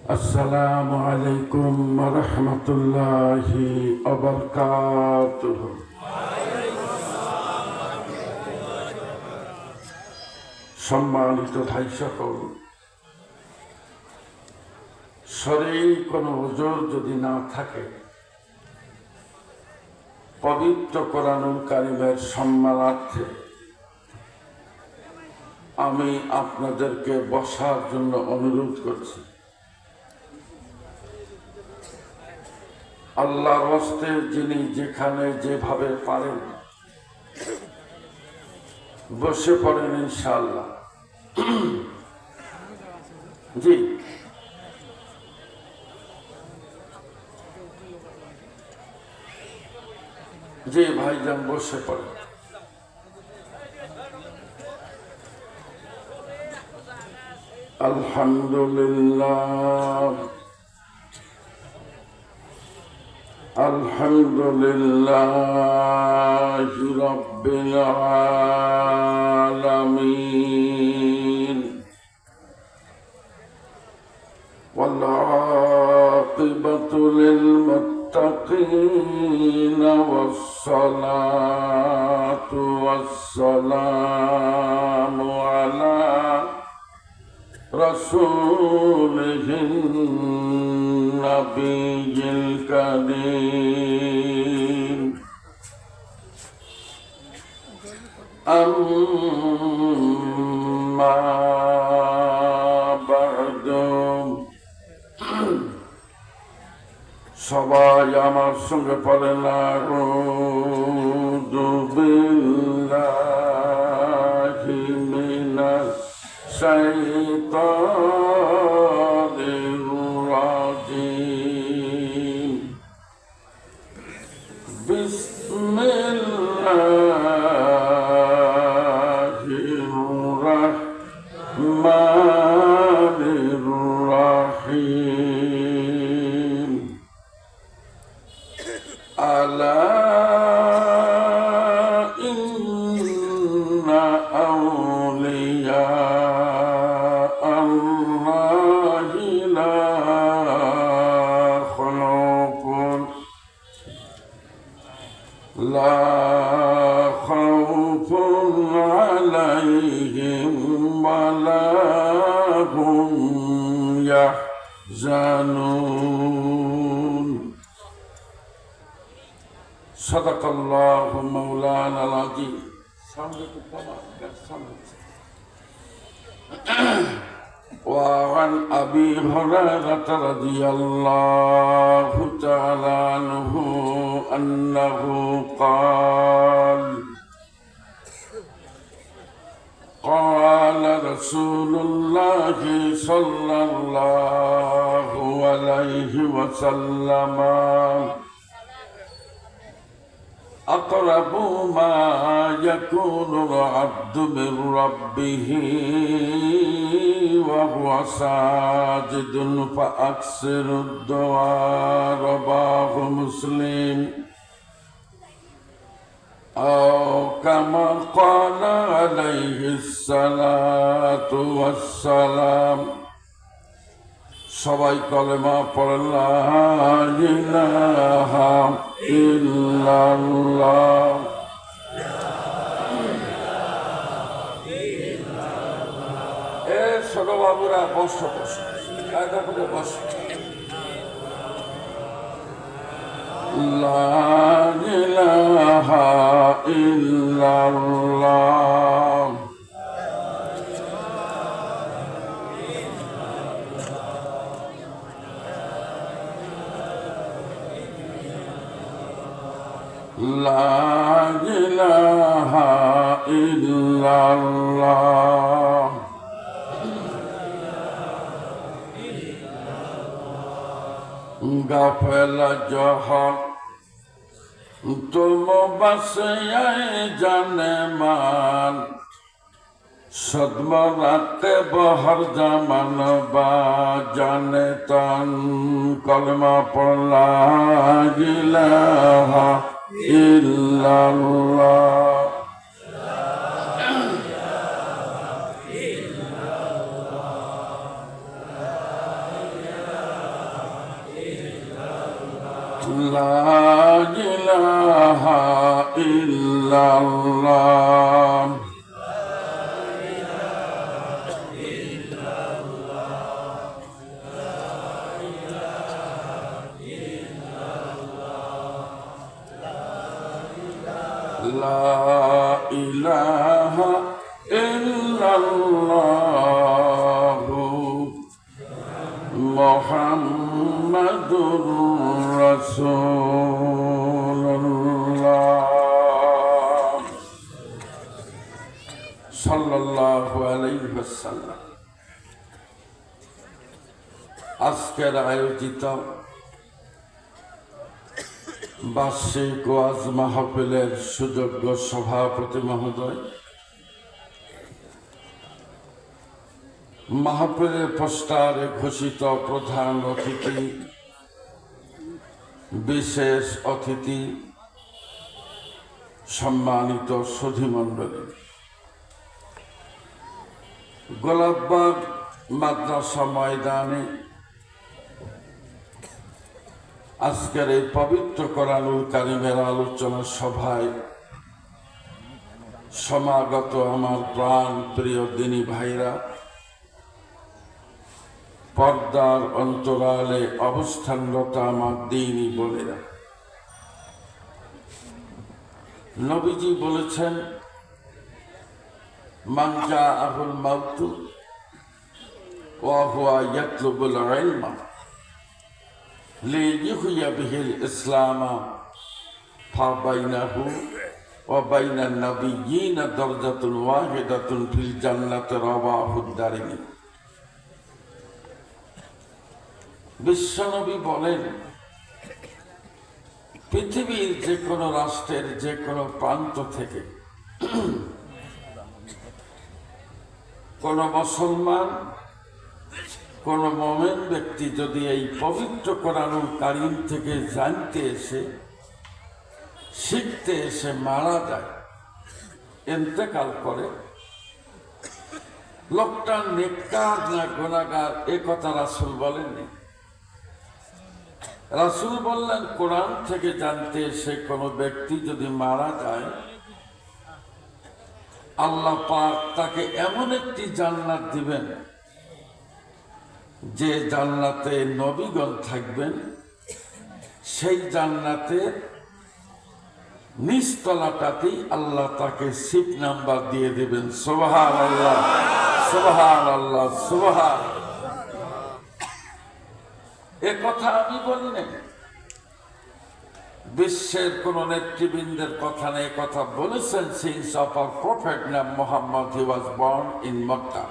আসসালামু আলাইকুম ওয়া রাহমাতুল্লাহি ওয়া বারাকাতুহু। সম্মানিত ভাই সকল, শরীরে কোনো ওজর যদি না থাকে, পবিত্র কোরআনুল কারীমের সম্মানার্থে আমি আপনাদেরকে বসার জন্য অনুরোধ করছি। আল্লাহর হস্তে যিনি যেখানে যেভাবে পারেন বসে পড়েন ইনশাআল্লাহ। জি, জি ভাইজান বসে পড়েন। আলহামদুলিল্লাহ আলহামদুলিল্লাহি রাব্বিল আলামিন ওয়াল আকিবাতু লিল মুত্তাকিন ওয়াস-সালাতু ওয়াস-সালামু আলা রাসূলিহিন নাবিয়্যিল কারীম। আম্মা বা'দু, সবাই আমার সঙ্গে পড়েন আউযু বিল্লাহি মিনাশ শাইতানির রাজীম। বিসমিল্লাহির রাহমানির রাহিম। আলা ইন্না আউলিয়া আল্লাহি লা খাউফুন আলাইহিম ওয়া লা হুম ইয়াহজানুন। সাদাকাল্লাহু মাওলানাল আযীম। وعن أبي هريرة رضي الله تعالى عنه أنه قال قال رسول الله صلى الله عليه وسلم أقرب ما يكون العبد من ربه وهو ساجد فأكثر الدعاء. رواه مسلم. أو كما قال عليه الصلاة والسلام. সবাই কলেমা পড়েন লা ইলাহা ইল্লাল্লাহ। এ ছোট বাবুরা বসো বসো, কায়দা করে বসো। লা ইলাহা ইল্লাল্লাহ। লা ইলাহা ইল্লাল্লাহ। গাফেলা জহর তুম বাসে জানে মান, সদমরাতে বহর জামান বা জানে তান। কলমা পড়লা ইলাহা ইল্লাল্লাহ। ইল্লাল্লাহ লা ইলাহা ইল্লাল্লাহু মুহাম্মাদুর রাসূলুল্লাহ সাল্লাল্লাহু আলাইহি ওয়াসাল্লাম। আজকের আয়োজিত বার্ষিক ওয়াজ মাহফিলের সুযোগ্য সভাপতি মহোদয়, মাহফিলের পোস্টারে ঘোষিত প্রধান অতিথি, বিশেষ অতিথি, সম্মানিত সুধীমণ্ডলী, গোলাপবাগ মাদ্রাসা ময়দানে আজকের এই পবিত্র কোরআনুল কারীমের আলোচনা সভায় সমাগত আমার প্রাণ প্রিয় দিনী ভাইরা, পর্দার অন্তরালে অবস্থানরত আমার দিনী বোনেরা, নবীজি বলেছেন, মান জাআহুল মাউতু ওয়া হুয়া ইয়াতলুবুল ইলমা লিইহইয়া বিহিল ইসলামা ফাবাইনাহু ওয়া বাইনান নাবিয়্যিনা দারজাতুন ওয়াহিদাতুন ফিল জান্নাতি রাওয়াহুদ দারিমি। বিশ্বনবী বলেন, পৃথিবীর যে কোনো রাষ্ট্রের যে কোনো প্রান্ত থেকে কোন মুসলমান, কোন মুমিন ব্যক্তি যদি এই পবিত্র কোরআনুল কারীম থেকে জানতে এসে, শিখতে এসে মারা যায়, ইন্তেকাল করে, লোকটা নেককার না গুনাহগার এ কথা রাসূল বলেননি। রাসূল বললেন, কোরআন থেকে জানতে এসে কোনো ব্যক্তি যদি মারা যায়, আল্লাহ পাক তাকে এমন একটি জান্নাত দিবেন যে জান্নাতে নবীগণ থাকবেন, সেই জান্নাতের নিচতলাটাতেই আল্লাহ তাকে সিট নাম্বার দিয়ে দিবেন। সুবহানাল্লাহ, সুবহানাল্লাহ, সুবহান। এ কথা আমি বলি না, বিশ্বের কোন নেতৃবৃন্দের কথা নেই, কথা বলেছেন সিন্স অফ আওয়ার প্রফেট নাম মুহাম্মদ, হি ওয়াজ বর্ন ইন মক্কা।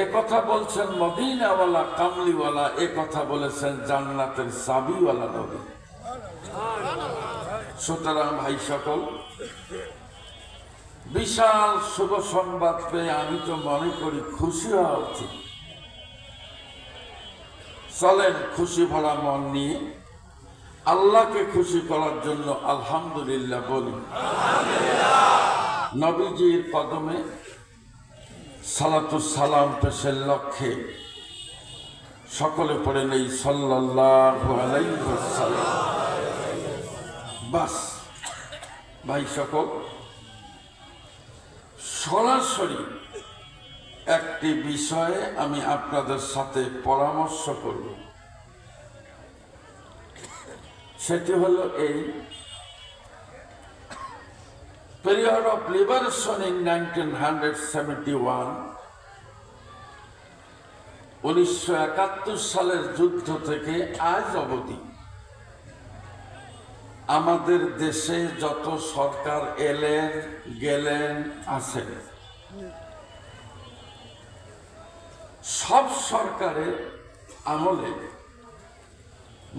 এ কথা বলছেন মদিনাওয়ালা, কামলিওয়ালা, এ কথা বলেছেন জান্নাতের চাবিওয়ালা নবী। সুতরাং ভাই সকল, বিশাল শুভ সংবাদ পেয়ে আমি তো মনে করি খুশি হওয়া উচিত। চলেন খুশি ভরা মন নিয়ে আল্লাহকে খুশি করার জন্য আলহামদুলিল্লাহ বলি। নবীজির কদমে সালাতুস সালাম পেশের লক্ষ্যে সকলে পড়ে নেই সাল্লাল্লাহু আলাইহি ওয়াসাল্লাম। বাস ভাই সকল, সরাসরি একটি বিষয়ে আমি আপনাদের সাথে পরামর্শ করব, সেটি হলো এই পিরিয়ড অফ লিবারেশন ইন 1971, 1971 সালের যুদ্ধ থেকে আজ অবধি আমাদের দেশে যত সরকার এলেন গেলেন আছেন, সব সরকারের আমলে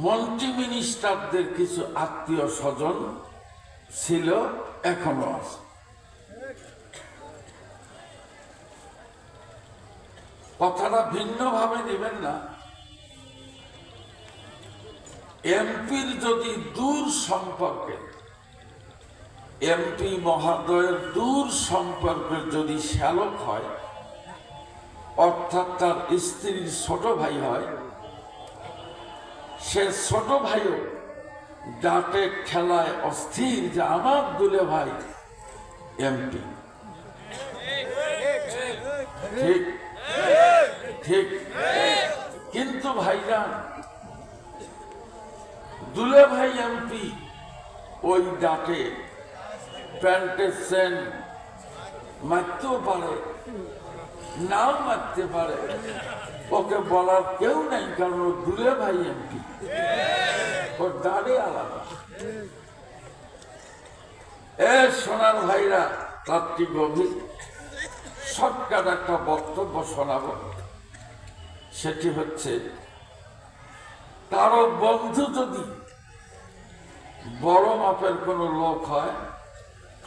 মন্ত্রী মিনিস্টারদের কিছু আত্মীয় স্বজন ছিল, এখনো আছে। কথাটা ভিন্নভাবে নেবেন না। এমপির যদি দূর সম্পর্কে, এমপি মহোদয়ের দূর সম্পর্কের যদি শ্যালক হয়, অর্থাৎ তার স্ত্রীর ছোট ভাই হয়, সে ছোট ভাইও ডাকে খেলায় অস্থির যে আমার দুলে ভাই এমপি। ঠিক ঠিক, কিন্তু ভাইজান দুলে ভাই এমপি ওই ডাকে প্যান্টের সেন মারতেও পারে, নাও মারতে পারে, ওকে বলার কেউ নেই, কারণ ও দুলে ভাই এমপি, ওর দাঁড়ে আলাদা। এ সোনার ভাইরা, রাত্রি গভীর, শর্টকাট একটা বক্তব্য শোনাবো। সেটি হচ্ছে, কারো বন্ধু যদি বড় মাপের কোনো লোক হয়,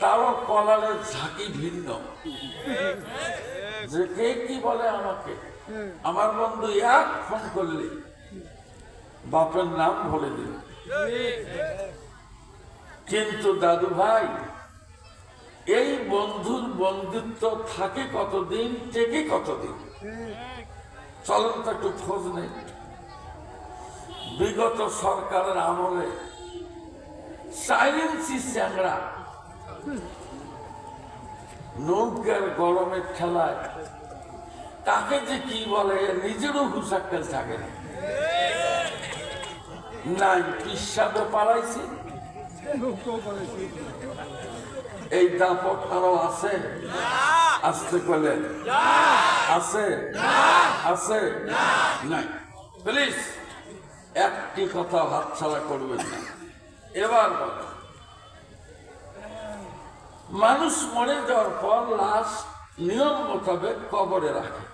তারও কলারের ঝাঁকি ভিন্ন। যে কে কি বলে আমাকে, আমার বন্ধু এক ফোন করলে বাপের নাম বলে দিল। কিন্তু দাদু ভাই, এই বন্ধুর বন্ধুত্ব থাকে কতদিন, টেকে কতদিন? চলুন তো একটু খোঁজ নেই। বিগত সরকারের আমলে সাইলেন্সি চ্যাংড়া নৌকার গরমের খেলায় তাকে যে কি বলে, নিজেরও হুসাক্কেল থাকে না। নাই পিসাবে পালাইছে, এই দাপট আরো আছে? আসতে করলেন আছে? আছে? নাই। প্লিজ একটি কথা হাতছাড়া করবেন না। এবার বলেন, মানুষ মরে যাওয়ার পর লাশ নিয়ম মোতাবেক কবরে রাখে,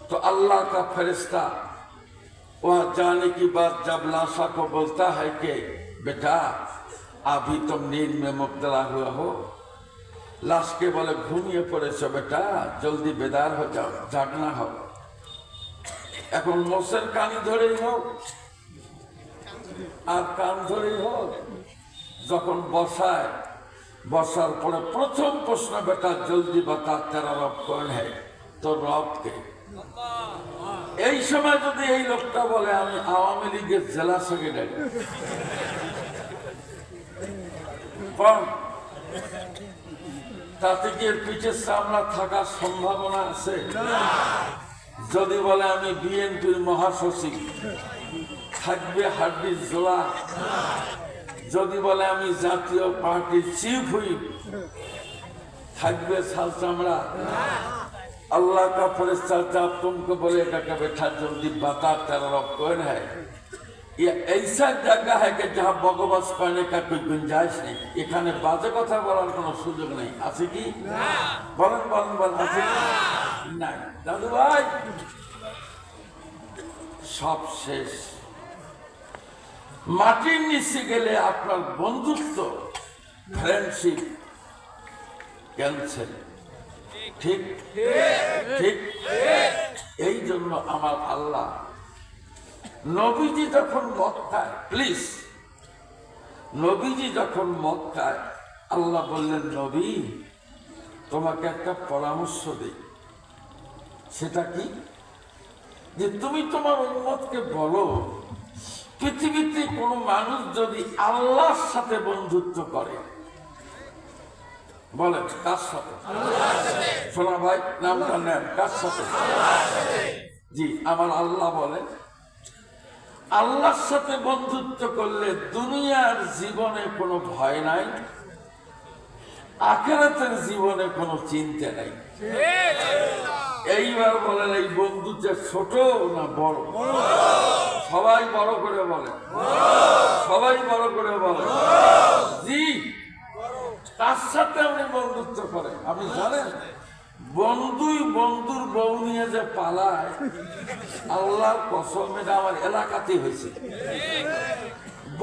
तो अल्लाह का फरिश्ता वहां जाने की बाद जब लाशा को बोलता है कि बेटा अभी तुम नींद में मुब्तला हुआ हो, लाश के बोले घूमिए पड़े सो बेटा, जल्दी बेदार हो जाओ, जागना हो। এখন মোষের কানি ধরেই হোক আর কান ধরেই হোক, যখন বসায়, বসার পরে প্রথম প্রশ্ন, বেটা জলদি বাতা তেরা রব কোন হ্যায়, তোর রব কে? এই সময় যদি এই লোকটা বলে আমি আওয়ামী লীগের জেলা সেক্রেটারি, তাতে কি এর পিঠের সামনা থাকার সম্ভাবনা আছে? যদি বলে আমি বিএনপির মহাসচিব, থাকবে হাড্ডির জোড়া। যদি বলে আমি জাতীয় পার্টির চিফ হুইপ, থাকবে ছাল চামড়া। अल्लाह का फरिश्ता जब तुमको बोलेगा कि बेटा जल्दी बता तेरा रब कौन है, ये ऐसा जगह है कि जहाँ बकवास करने का कोई गुंजाइश नहीं। এখানে বাজে কথা বলার কোনো সুযোগ নেই। আছে কি? বলেন বলেন বলেন, আছে কি? নাই। দাদু ভাই, সব শেষ। মাটির নিচে গেলে আপনার বন্ধুত্ব, ফ্রেন্ডশিপ ক্যান্সেল। ঠিক ঠিক। এই জন্য আমার আল্লাহ নবীজি যখন মক্কায়, প্লিজ, নবীজি যখন মক্কায়, আল্লাহ বললেন নবী তোমাকে একটা পরামর্শ দেই। সেটা কি? যে তুমি তোমার উম্মতকে বলো, পৃথিবীতে কোনো মানুষ যদি আল্লাহর সাথে বন্ধুত্ব করে, বলেন কার সাথে? শোনা ভাই, নামটা নেন, কার সাথে? জি, আমার আল্লাহ বলেন আল্লাহর সাথে বন্ধুত্ব করলে দুনিয়ার জীবনে কোনো ভয় নাই, আখিরাতের জীবনে কোনো চিন্তা নাই। এইবার বলেন এই বন্ধুত্ব ছোট না বড়? সবাই বড় করে বলেন, সবাই বড় করে বলেন। জি, তার সাথে আপনি বন্ধুত্ব করেন। আপনি জানেন বন্ধুই বন্ধুর বউ নিয়ে যে পালায়, আল্লাহর কসম, এটা আমার এলাকাতেই হয়েছে।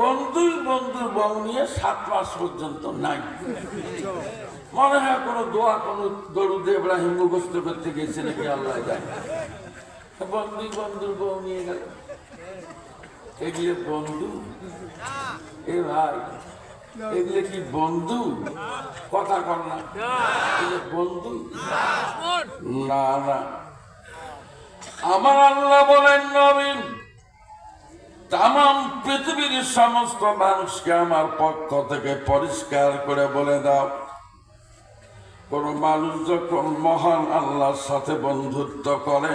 বন্ধুই বন্ধুর বউ নিয়ে 7 মাস পর্যন্ত নাই। মনে হয় কোনো দোয়া, কোনো দরুদ ইব্রাহিম মুখস্থ করতে গেছে নাকি আল্লাহ যায়। বন্ধুই বন্ধুর বউ নিয়ে গেল, এগুলো বন্ধু? এ ভাই, এগুলো কি বন্ধু? কথা কর না, এগুলো বন্ধু না। না, আমার আল্লাহ বলেন নবী তামাম পৃথিবীর সমস্ত মানুষকে আমার পক্ষ থেকে পরিষ্কার করে বলে দাও, কোন মানুষ যখন মহান আল্লাহর সাথে বন্ধুত্ব করে,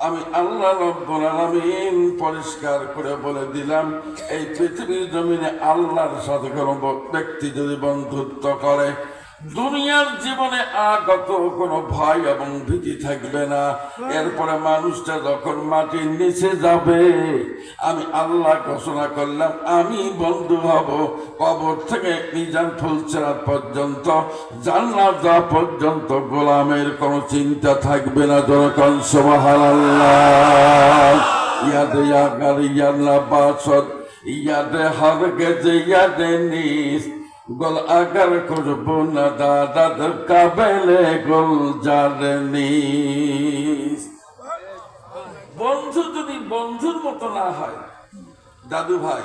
আমি আল্লাহ রাব্বুল আলামিন পরিষ্কার করে বলে দিলাম, এই পৃথিবীর জমিনে আল্লাহর সাথে কোনো ব্যক্তি যদি বন্ধুত্ব করে, দুনিয়ার জীবনে আগত কোনো ভয় এবং ভীতি থাকবে না। এরপরে মানুষটা যখন মাটির নিচে যাবে, আমি আল্লাহ ঘোষণা করলাম, আমি বন্ধু হব কবর থেকে মিজান ফুলসিরাত পর্যন্ত, জান্নাত যাওয়া পর্যন্ত গোলামের কোনো চিন্তা থাকবে না। যখন সুবহানাল্লাহ, ইয়াদে ইয়াগার ইয়াল্লা বাসদ ইয়াদে হরগেজ ইয়াদে নিস গোল আগার করবো না দাদাদ কাবেলে গোল জারনি। বন্ধু যদি বন্ধুর মতো না হয়, দাদু ভাই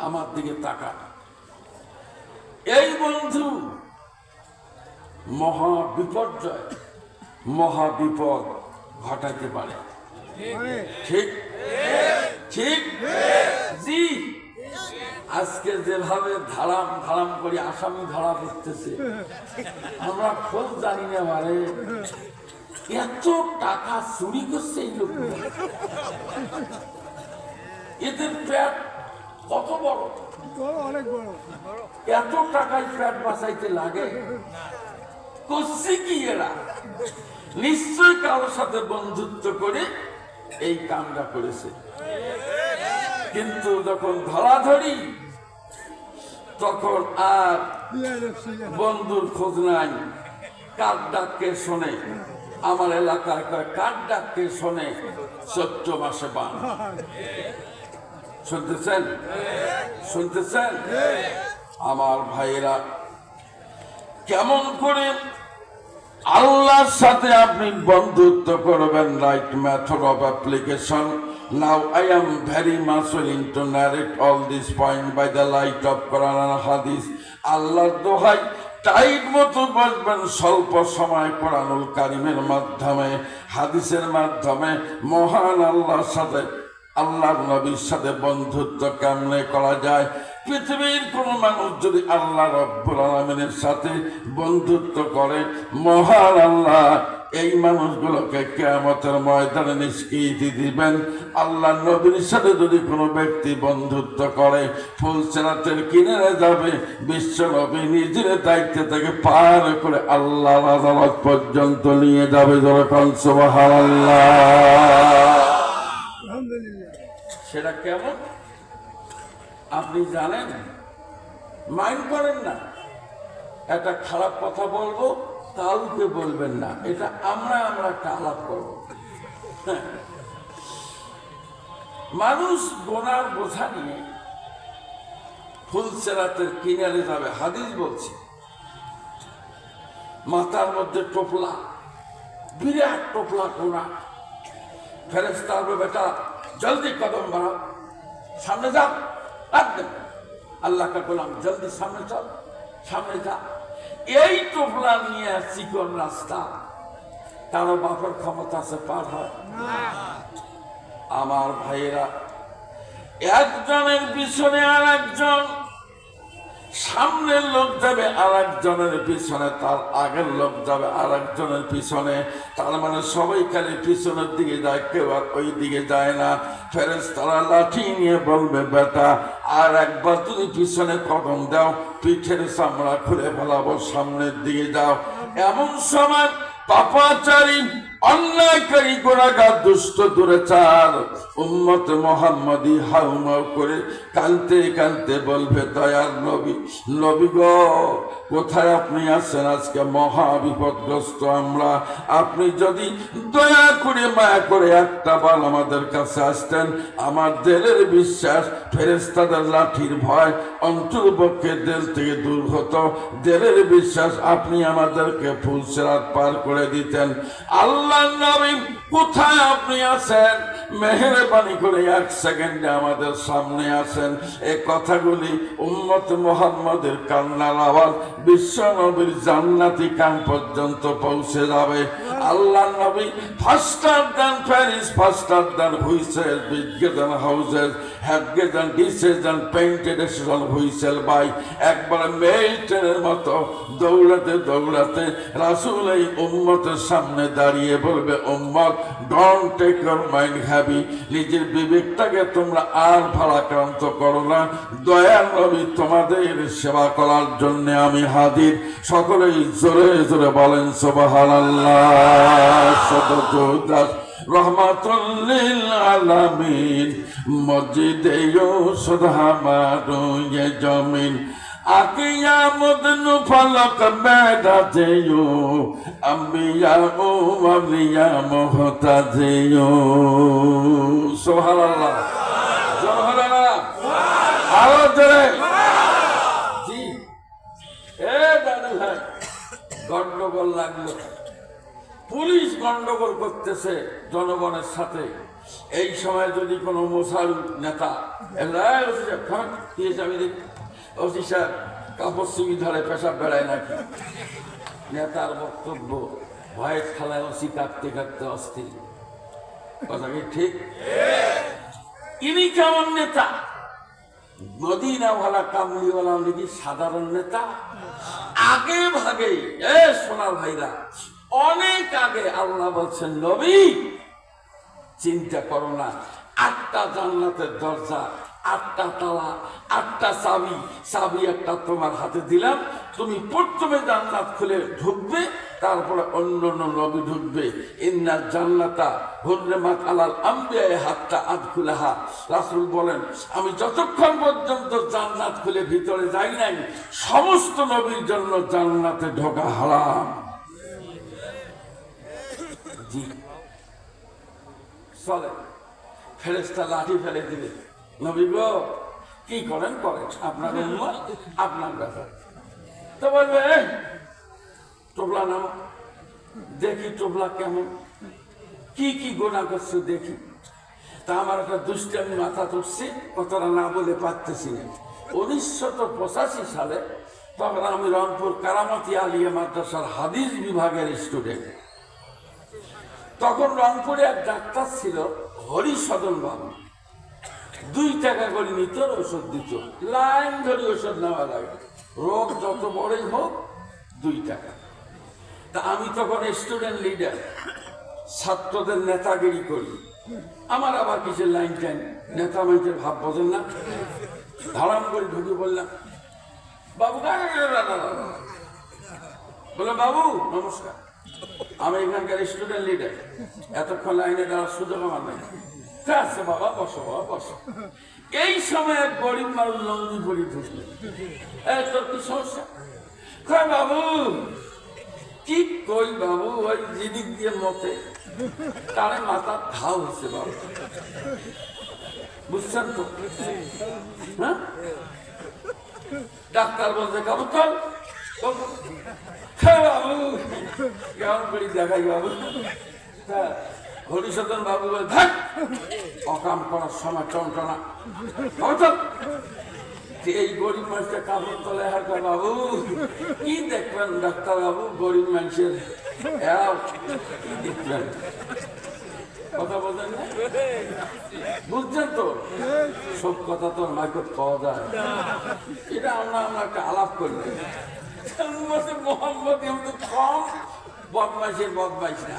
আমার দিকে তাকা, এই বন্ধু মহা বিপর্যয়, মহা বিপদ ঘটাতে পারে। ঠিক ঠিক জি। আজকে যেভাবে ধারাম ধারাম করে আসামি ধরা পড়তেছে, আমরা খোঁজ জানি না, মানে এত টাকা চুরি করছে এই লোক, এদের পেট কত বড়, অনেক বড়, এত টাকায় পেট বাঁচাইতে লাগে, করছে কি এরা? নিশ্চয় কারোর সাথে বন্ধুত্ব করে এই কামটা করেছে। কিন্তু যখন ধরাধরি, তখন আর বন্ধুর খোঁজ নাই। কার ডাককে শোনে, আমার এলাকায় কার ডাককে শোনে 14 মাসে বান। শুনতেছেন? শুনতেছেন? আমার ভাইয়েরা, কেমন করে আল্লাহর সাথে আপনি বন্ধুত্ব করবেন? Right method of application. Now I am very much willing to narrate all this point by the light of Quran and Hadith. আল্লাহর দোহাই, টাইট মতো বসবেন, স্বল্প সময় কোরআনুল কারিমের মাধ্যমে, হাদিসের মাধ্যমে মহান আল্লাহর সাথে, আল্লাহর নবীর সাথে বন্ধুত্ব কেমনে করা যায়। পৃথিবীর কোন মানুষ যদি আল্লাহ রাব্বুল আলামিনের সাথে বন্ধুত্ব করে, মহান আল্লাহ এই মানুষগুলোকে কিয়ামতের ময়দানে নিষ্কৃতি দিবেন। আল্লাহ নবীর সাথে যদি কোনো ব্যক্তি বন্ধুত্ব করে, ফুলসিরাতের কিনারে যাবে, বিশ্ব নবী নিজের দায়িত্ব থেকে পার করে আল্লাহর আদালত পর্যন্ত নিয়ে যাবে। যখন সুবহানাল্লাহ। সেটা কেমন আপনি জানেন? মাইন্ড করেন না। একটা খারাপ কথা বলবো, কাউকে বলবেন না, এটা আমরা একটা আলাপ করবো। মানুষ গোনার বোঝা নিয়ে ফুলসিরাতের কিনারে যাবে, হাদিস বলছে, মাথার মধ্যে টোপলা, বিরাট টোপলা গোনা। ফেরেশতা বলবে, বেটা জলদি কদম বাড়াও, সামনে যাও, একদম আল্লাহকে বললাম জলদি সামনে চল, সামনে যা। এই টোপলা নিয়ে চিকন রাস্তা কারো বাপের ক্ষমতা আছে পার হয়? আমার ভাইয়েরা, একজনের পিছনে আর একজন, সামনের লোক যাবে আর একজনের পিছনে, তার আগের লোক যাবে আর একজনের পিছনে। তার মানে সবাই খালি পিছনের দিকে যায়, কেউ আর ওই দিকে যায় না। ফেরেশতারা লাঠি নিয়ে বলবে, বেটা আর একবার তুমি পিছনে কদম দাও, পিঠের চামড়া খুলে ফেলাবো, সামনের দিকে যাও। এমন সময় পাপাচারী, অন্যায়কারী, গুনাহগার, দুষ্ট দুরাচার উম্মত মুহাম্মাদি হাউমাউ করে কাঁদতে কাঁদতে বলবে, দয়ার নবী, নবী গো, কোথায় আপনি আছেন? আজকে মহা বিপদগ্রস্ত আমরা। আপনি যদি দয়া করে মায়া করে একটা বার আমাদের কাছে আসতেন, আমার দিলের বিশ্বাস ফেরেশতাদের লাঠির ভয় অন্তর্পক্ষে দিল থেকে দূর হতো। দিলের বিশ্বাস আপনি আমাদেরকে ফুলসিরাত পার করে দিতেন। আল্লাহ নবী, কোথায় আপনি আছেন? মেহেরবানি করে 1 সেকেন্ডে আমাদের সামনে আসেন। এই কথাগুলি উম্মত মুহাম্মাদের কান্নার আওয়াজ বিশ্ব নবীর জান্নাতি কান পর্যন্ত পৌঁছে যাবে। আল্লাহ নবী faster than fairies, faster than witches, bigger than houses, হ্যাভগের than ditches than painted station whistle by. একবার মেল ট্রেনের মতো দৌড়াতে দৌড়াতে রাসূল এই উম্মতের সামনে দাঁড়িয়ে বলবে, উম্মত don't take your mind heavy, নিজের বিবেকটাকে তোমরা আর ভারাক্রান্ত করো না, দয়ার নবী তোমাদের সেবা করার জন্য আমি হাজির। সকলেই জোরে জোরে বলেন সুবহানাল্লাহ। সদরদাস রহমাতুল লিল আলামিন, মসজিদে ইউসুফ হামারো ये जमीन आकिया मुदनु फलक बैठातेयो, अंबिया ओ अवलिया मोहताजेयो। सुबहानाल्लाह, सुबहानाल्लाह, आरो जरे জি। এ দাদু ভাই, গন্ডগোল লাগলো, পুলিশ গন্ডগোল করতেছে জনগণের সাথে। এই সময় যদি কোনো মোসাল নেতা ওসি সাহেব কাপড় সিমি ধরে পেশাব বেড়ায় নাকি, নেতার বক্তব্য ভয়ের খেলায় ওসি কাঁদতে কাঁদতে অস্থির। কথা কি ঠিক? ইনি কেমন নেতা? মদিনাওয়ালা কামলিওয়ালা নাকি সাধারণ নেতা? আগে ভাগে সোনার ভাইরা, অনেক আগে আল্লাহ বলছেন, নবী চিন্তা করো না, 8টা জান্নাতের দরজা, 8টা তালা, 8টা চাবি, চাবি একটা তোমার হাতে দিলাম, তুমি প্রথমে জান্নাত খুলে ঢুকবে, তারপরে অন্য অন্য নবী ঢুকবে। ইন্নাল জান্নাতা হুররিমাত আলাল আম্বিয়া হাত্তা আদখুলাহা। রাসূল বলেন, আমি যতক্ষণ পর্যন্ত জান্নাত খুলে ভিতরে যাই নাই, সমস্ত নবীর জন্য জান্নাতে ঢোকা হারাম। জি চলে, ফেরেশতা লাঠি ফেলে দিবে, নবী গো কি করেন করেন, আপনার উম্মত আপনার ব্যাপার। তো বলবে, টোপলা নাম দেখি, টোপলা কেমন, কি কি গোনা করছে দেখি। তা আমার একটা দুষ্টামি মাথা তুলছি, কতটা না বলে পারতেছি না। 1985 সালে তখন আমি রংপুর কারামতি আলিয়া মাদ্রাসার হাদিস বিভাগের স্টুডেন্ট। তখন রংপুরে এক ডাক্তার ছিল হরিসদন বাবু, 2 টাকা করে নিত, ওষুধ দিত, লাইন ধরে ওষুধ নেওয়া লাগে, রোগ যত বড়ই হোক 2 টাকা। তা আমি তখন স্টুডেন্ট লিডার, ছাত্রদের নেতাগিরি করি। আমার আবার কিসের লাইন টাইন, নেতা মানুষের ভাব বোঝেন না। ধারাম করে ঢুকে বললাম, বাবু বলে, বাবু নমস্কার, আমি এখানকার স্টুডেন্ট লিডার, এতক্ষণ লাইনে দেওয়ার সুযোগ আমার নেই। আচ্ছা বাবা বসো, বাবা বসো। এই সময় গরিব মানুষ লঙ্গি পরি ঢুকলো, তোর কি সমস্যা? বাবু কি কই বাবু, ওই যেদিক দিয়ে মতে তারে মাথার ঘাও হচ্ছে বাবু, বুঝছেন তো? হ্যাঁ, ডাক্তার বলছে কাবু চল বাবু, কেমন করি দেখাই বাবু। হরিসদন বাবু বলে, থাক অকাম করার সময় টনটনা, এই গরিব মানুষটা কাপড় তলে হাঁটা। বাবু কি দেখবেন ডাক্তার বাবু, গরিব মানুষের কি দেখবেন, কথা বলছেন না, বুঝছেন তো? সব কথা তো মাইকত পাওয়া যায়, এটা আমরা একটা আলাপ করলে মোহাম্মদ কম বদমাইশের বদমাইশ না।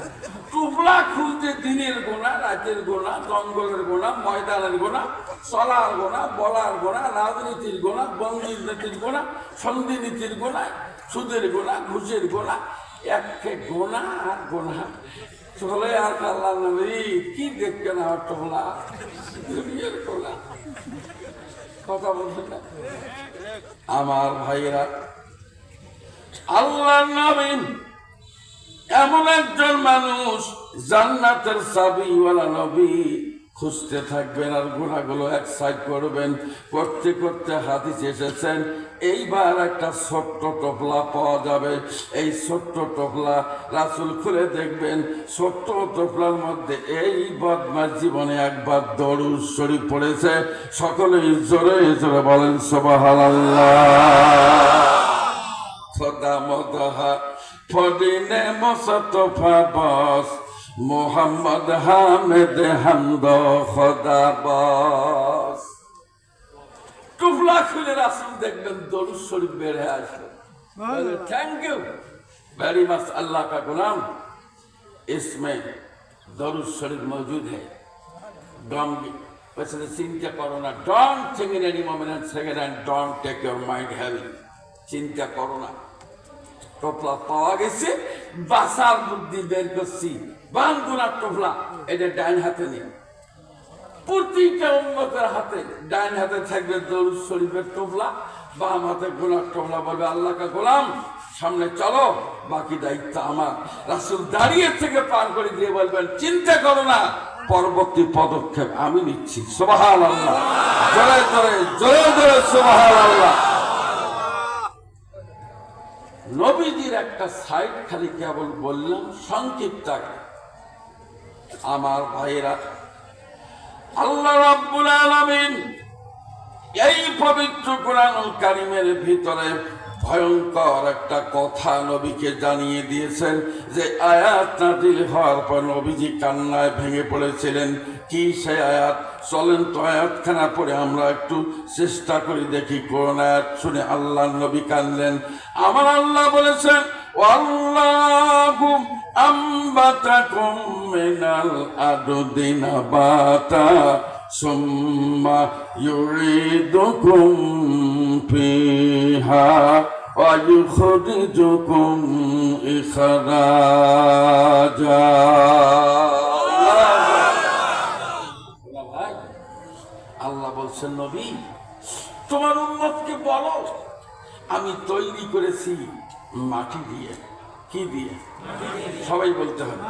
টুপলা খুলতে দিনের গোনা, রাতের গোনা, জঙ্গলের গোনা, ময়দানের গোনা, চলার গোনা, বলার গোনা, রাজনীতির গোনা, বন্দির নীতির গোনা, সন্ধি নীতির গোনা, সুদের গোনা, ঘুষের গোনা, এক গোনা আর গোনা চলে। আর আল্লাহ নবী কি দেখবেন আমার টোপলা, দুনিয়ার গোনা, কথা বলছেন না আমার ভাইয়েরা। আল্লাহ নবী এমন একজন মানুষ, জান্নাতের চাবিওয়ালা নবী, খুঁজতে থাকবেন আর গুনাহগুলো এক সাইড করবেন। করতে করতে হাদিস এসেছেন, এইবার একটা ছোট্ট টোপলা পাওয়া যাবে। এই ছোট্ট টোপলা রাসূল খুলে দেখবেন, ছোট্ট টোপলার মধ্যে এই বদমাশ জীবনে একবার দরুদ শরীফ পড়েছে। সকলেই জোরে জোরে বলেন সুবহানাল্লাহ। খোদা মদহা ফদিনে মোস্তফা বস মোহাম্মদ হামেদ হামদ খোদা বস। টুফলা খুলে রাসূল দেখবেন দরুদ শরীফ বেড়ে আসবে। थैंक यू वेरी मच अल्लाह का गुलाम, इसमें दरूद शरीफ मौजूद है। डोंट वैसे चिंता करो ना, don't think in any moment second and don't take your mind heavy. चिंता करो ना, टोपला पाওয়া গেছে, বাসার বুদ্ধি বের করছি। বান্দুনা টুফলা এটা ডাইন হাতে নিয়ে, প্রতিটা উম্মতের হাতে ডাইন হাতে থাকবে দরুদ শরীফের টুফলা, বাম হাতে গোলাপ টুফলা। বলবে আল্লাহ কা গোলাম সামনে চলো, বাকি দায়িত্ব আমার। রাসূল দাঁড়িয়ে থেকে পার করে দিয়ে বলবেন চিন্তা করো না, পরবর্তী পদক্ষেপ আমি নিচ্ছি। সুবহানাল্লাহ, জোরে জোরে জোরে জোরে সুবহানাল্লাহ। নবীজির একটা সাইড খালি কেবল বললাম সংক্ষিপ্ত। আমার ভাইরা, আল্লাহ রাব্বুল আলামিন এই পবিত্র কোরআনুল কারীমের ভিতরে ভয়ঙ্কর একটা কথা নবীকে জানিয়ে দিয়েছেন যে আয়াত নাযিল হওয়ার পর নবীজি কান্নায় ভেঙে পড়েছিলেন। কি সেই আয়াত? চলেন তো আয়াতখানা পড়ে আমরা একটু চেষ্টা করি দেখি কোন আয়াত শুনে আল্লাহ নবী কাঁদলেন। আমার আল্লাহ বলেছেন ওয়াল্লাহু আম্বাতাকুম মিনাল আরদি নাবাতা সুম্মা ইউঈদুকুম ফিহা ওয়া ইউখরিজুকুম ইখরাজা। আল্লাহ বলছেন নবী তোমার উম্মতকে বলো আমি তৈরি করেছি মাটি দিয়ে। কি দিয়ে? সবাই বলতে হবে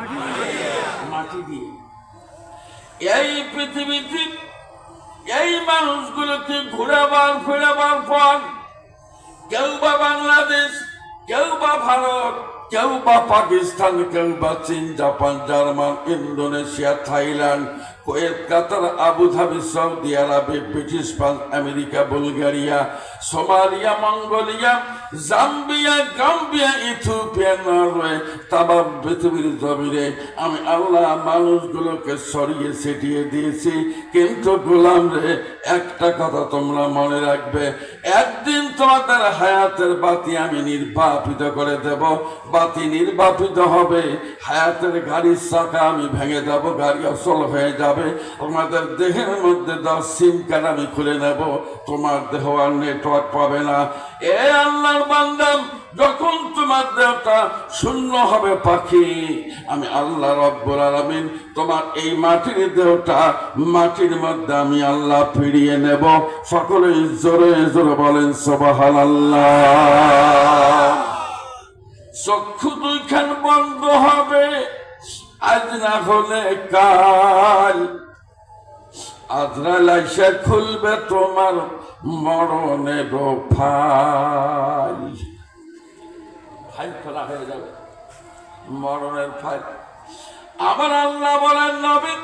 মাটি দিয়ে। এই পৃথিবীতে এই মানুষগুলোকে ঘুরাবার ফেরাবার পর কেউ বা বাংলাদেশ, কেউ বা ভারত, কেউ বা পাকিস্তান, কেউ বা চীন, Japan, German, Indonesia, Thailand, Kuwait, Qatar, Abu Dhabi, Saudi আরবে, British France, America, Bulgaria, Somalia, Mongolia, Zambia, Gambia, Ethiopia, Norway, তামাম পৃথিবীর জমিনে আমি আল্লাহ মানুষগুলোকে সরিয়ে ছিটিয়ে দিয়েছি। কিন্তু গোলাম রে, একটা কথা তোমরা মনে রাখবে, একদিন তোমাদের হায়াতের বাতি আমি নির্বাপিত করে দেব। বাতি নির্বাপিত হবে, হায়াতের গাড়ির চাকা আমি ভেঙে দেব, গাড়ি অচল হয়ে যাবে। তোমাদের দেহের মধ্যে সিম কার্ড আমি খুলে নেব, তোমার দেহ আর নেটওয়ার্ক পাবে না। এ আল্লাহর বান্দা, যখন তোমার দেহটা শূন্য হবে পাখি, আমি আল্লাহ রব্বুল আলামিন তোমার এই মাটির দেহটা মাটির মধ্যে আমি আল্লাহ ফিরিয়ে নেব। সকলেই জোরে জোরে বলেন সুবহানাল্লাহ। চক্ষু দুইখান বন্ধ হবে, আজ না হলে কাল। আজরাইল এসে খুলবে তোমার মরণের ফাইল। ফাইল খোলা হয়ে যাবে, মরণের ফাইল। আমার আল্লাহ বলেন নবী,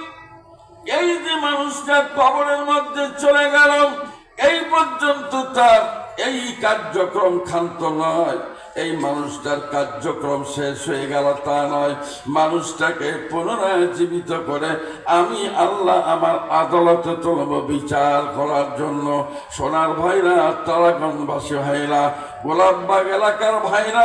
এই যে মানুষটা কবরের মধ্যে চলে গেল, এই পর্যন্ত তার এই কার্যক্রম ক্ষান্ত নয়। এই মানুষটার কার্যক্রম শেষ হয়ে গেল তা নয়, মানুষটাকে পুনরায় জীবিত করে আমি আল্লাহ আমার আদালতে তুলব বিচার করার জন্য। সোনার ভাইরা, তারাগঞ্জবাসী ভাইরা, গোলাপবাগ এলাকার ভাইরা,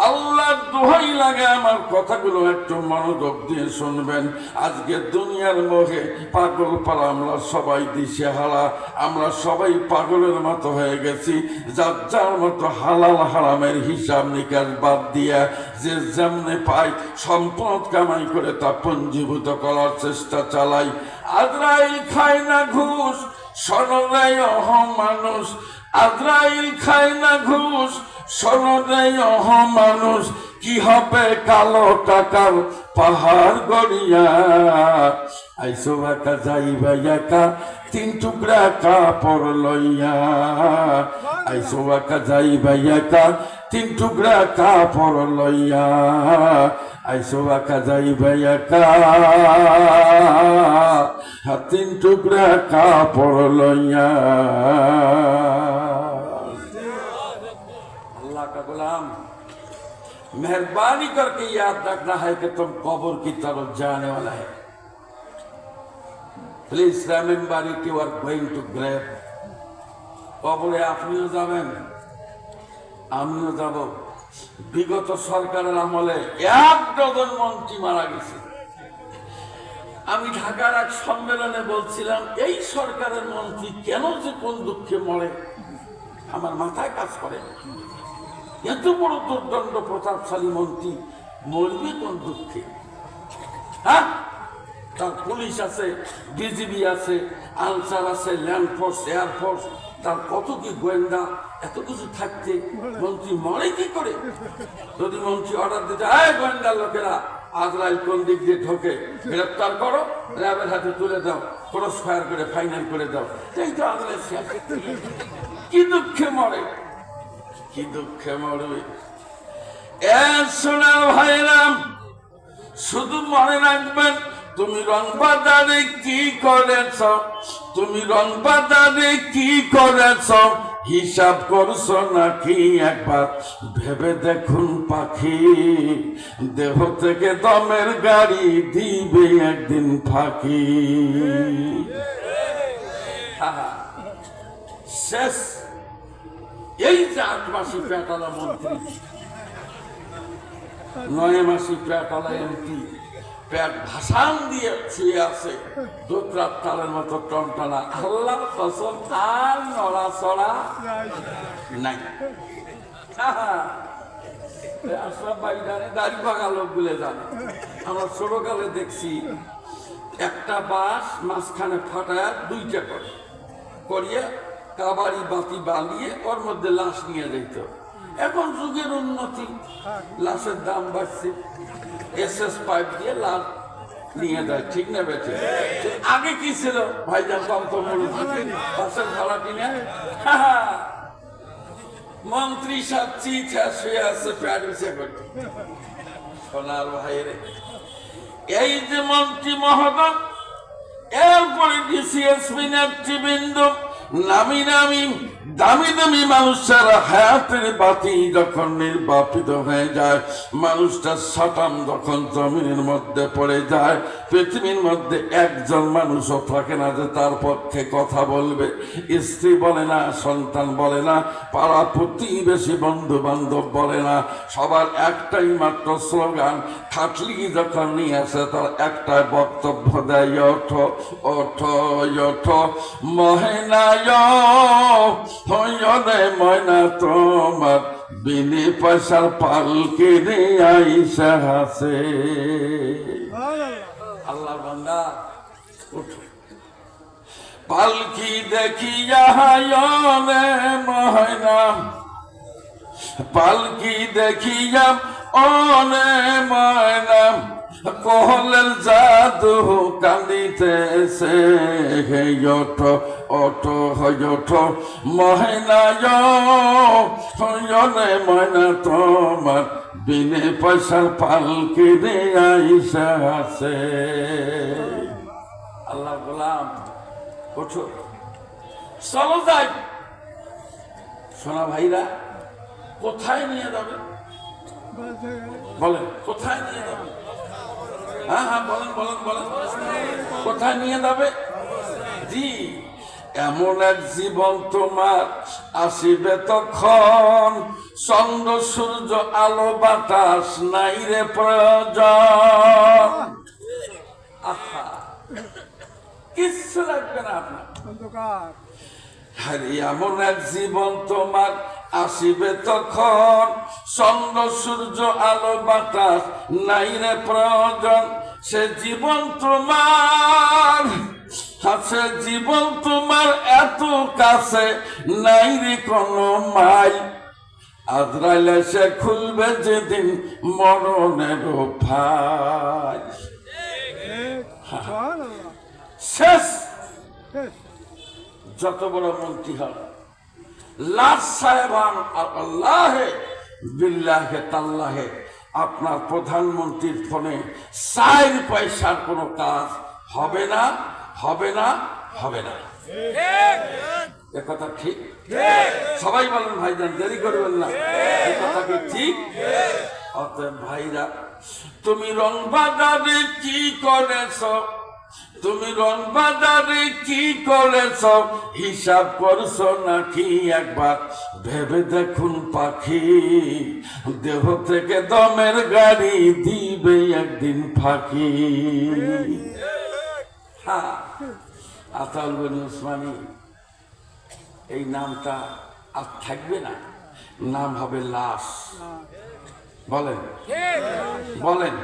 আল্লাহর দোহাই লাগে আমার কথাগুলো একটু মনোযোগ দিয়ে শুনবেন। আজকে দুনিয়ার মোহে পাগল পাড়া আমরা সবাই দিশেহারা, আমরা সবাই পাগলের মতো হয়ে গেছি। যার যার মতো হালাল হারামের হিসাব নিকাশ বাদ দিয়া যে যেমনে পাই সম্পদ কামাই করে তা পঞ্জীভূত করার চেষ্টা চালাই। আজরাইল খায় না ঘুষ, শোনায় মানুষ। আজরাইল খায় না ঘুষ, শোনায় মানুষ। কি হবে কালো টাকার পাহাড় গড়িয়া, আইসো বাঁকা যাইবা একা তিন টুকরা কাপড় লইয়া। আইসো বাঁকা যাইবা একা তিন টুকরা কাপড় লইয়া। আইসো বাঁকা যাইবা একা তিন টুকরা কাপড় লইয়া। আল্লাহ কা গোলাম, मेहरबानी करके याद रखना है कि तुम कब्र की तरफ जाने वाला है। Please remember it, you are going to grave. কবরে আপনিও যাবেন, আমিও যাব। বিগত সরকারের আমলে 1 ডজন মন্ত্রী মারা গেছে। আমি ঢাকার এক সম্মেলনে বলছিলাম, এই সরকারের মন্ত্রী কেন যে কোন দুঃখে মরে আমার মাথায় কাজ করে। এত বড় দুর্দণ্ড প্রতাপশালী মন্ত্রী মরবে কোন দুঃখে? হ্যাঁ, তার পুলিশ আছে, বিজিবি আছে, আনসার আছে, ল্যান্ড ফোর্স, এয়ারফোর্স, তার কত কি গোয়েন্দা, এত কিছু থাকতে মন্ত্রী মরে কি করে? যদি মন্ত্রী অর্ডার দিতে, এই গোয়েন্দার লোকেরা আজরাইল কোন দিক দিয়ে ঢোকে, গ্রেপ্তার করো, র্যাবের হাতে তুলে দাও, ক্রস ফায়ার করে ফাইনাল করে দাও, এই তো আজরাইল শেষ। কি দুঃখে মরে, কি দুঃখে মরবে। সোনার ভাইরাম, শুধু মনে রাখবেন, তুমি রং বাজারে কি করেছ, তুমি রং বাজারে কি করেছ, হিসাব করছো নাকি একবার ভেবে দেখুন পাখি, দেহ থেকে দমের গাড়ি দিবে একদিন ফাঁকি। শেষ এই যে 8 মাসি পেটালা মন্ত্রী, 9 মাসি পেটালা এমপি, পেট ভাসান দিয়ে শুয়ে আছে, দোতরাত তালের মতো টনটনা। আল্লাহ কসম, আর নড়াচড়া নাই। আশরাফ ভাই জানে, দাড়ি পাকা লোকগুলো জানে। আমরা ছোটকালে দেখছি একটা বাঁশ মাঝখানে ফাটায় 2টা করে করিয়ে কাবাড়ি বাতি বানিয়ে ওর মধ্যে লাশ নিয়ে যেত। এখন যুগের উন্নতি, লাশের দাম বাড়ছে, এসএস পাইপ দিয়ে লাশ নিয়ে যায়, ঠিক না বেঠে? আগে কি ছিল ভাইজান? বাসের ভাড়া কিনে মন্ত্রী সব চিঠা শুয়ে আছে, প্যাড উঠে করতে। সোনার ভাইরে, এই যে মন্ত্রী মহোদয়, এরপরে ডিসিএসপি নেতৃবৃন্দ, নামি নামি দামি দামি মানুষের হায়াতের বাতি যখন নির্বাপিত হয়ে যায়, মানুষটা সাতাম যখন জমিনের মধ্যে পড়ে যায়, পৃথিবীর মধ্যে একজন মানুষও থাকে না যে তার পক্ষে কথা বলবে। স্ত্রী বলে না, সন্তান বলে না, পাড়া প্রতিবেশী বন্ধু বান্ধব বলে না, সবার একটাই মাত্র স্লোগান। খাটলি যখন নিয়ে আসে তার একটাই বক্তব্য দেয়, ওঠো ওঠো ওঠো মহেনায় হইরে ময়না তোমার বিনি পয়সার পালকি রে আইসা হাসে। আল্লাহ বান্দা উঠো, পালকি দেখিয়া রে ময়না, পালকি দেখিয়া অনে ময়না, কোহলের জাদু কান্দিতেছে, হে ওঠো ওঠো ওঠো মহেনায় হইরে ময়না তোমার বিনে পয়সার পালকি রে আইসা আছে। আল্লাহ গোলাম ওঠো, চলো যাই। সোনা ভাইরা, কোথায় নিয়ে যাবে বলেন? কোথায় নিয়ে যাবে? হ্যাঁ হ্যাঁ বলেন বলেন বলেন, কোথায় নিয়ে যাবে? জি, এমন এক জীবন তোমার আসিবে তখন, চন্দ্র সূর্য আলো বাতাস নাই রে প্রয়োজন। আহা, কিচ্ছু লাগবে না আপনার। এমন এক জীবন তোমার আসিবে তখন, চন্দ্র সূর্য আলো বাতাস নাই রে প্রয়োজন। সে জীবন তোমার আছে, জীবন তোমার এত কাছে নাই রে কোনো মাইল। আজরাইল এসে খুলবে যেদিন মরণের ফাইল। শেষ। যত বড় মন্ত্রী হন, লাশ সাহেবান আল্লাহে বিল্লাহে তাল্লাহে, আপনার প্রধানমন্ত্রীর ফোনে 4 পয়সার কোনো কাজ হবে না, হবে না, হবে না। এ কথা ঠিক? সবাই বলেন ভাইজান, দেরি করবেন না। এ কথা কি ঠিক? অতএব ভাইরা, তুমি রং বাজারে কি করেছ, তুমি রং বাজারে কি করেছ, হিসাব করছো নাকি একবার ভেবে দেখুন পাখি, দেহ থেকে দমের গাড়ি দিবে একদিন ফাঁকি। হ্যাঁ, আতাউল গনি উসমানী এই নামটা আর থাকবে না, নাম হবে লাশ। বলেন বলেন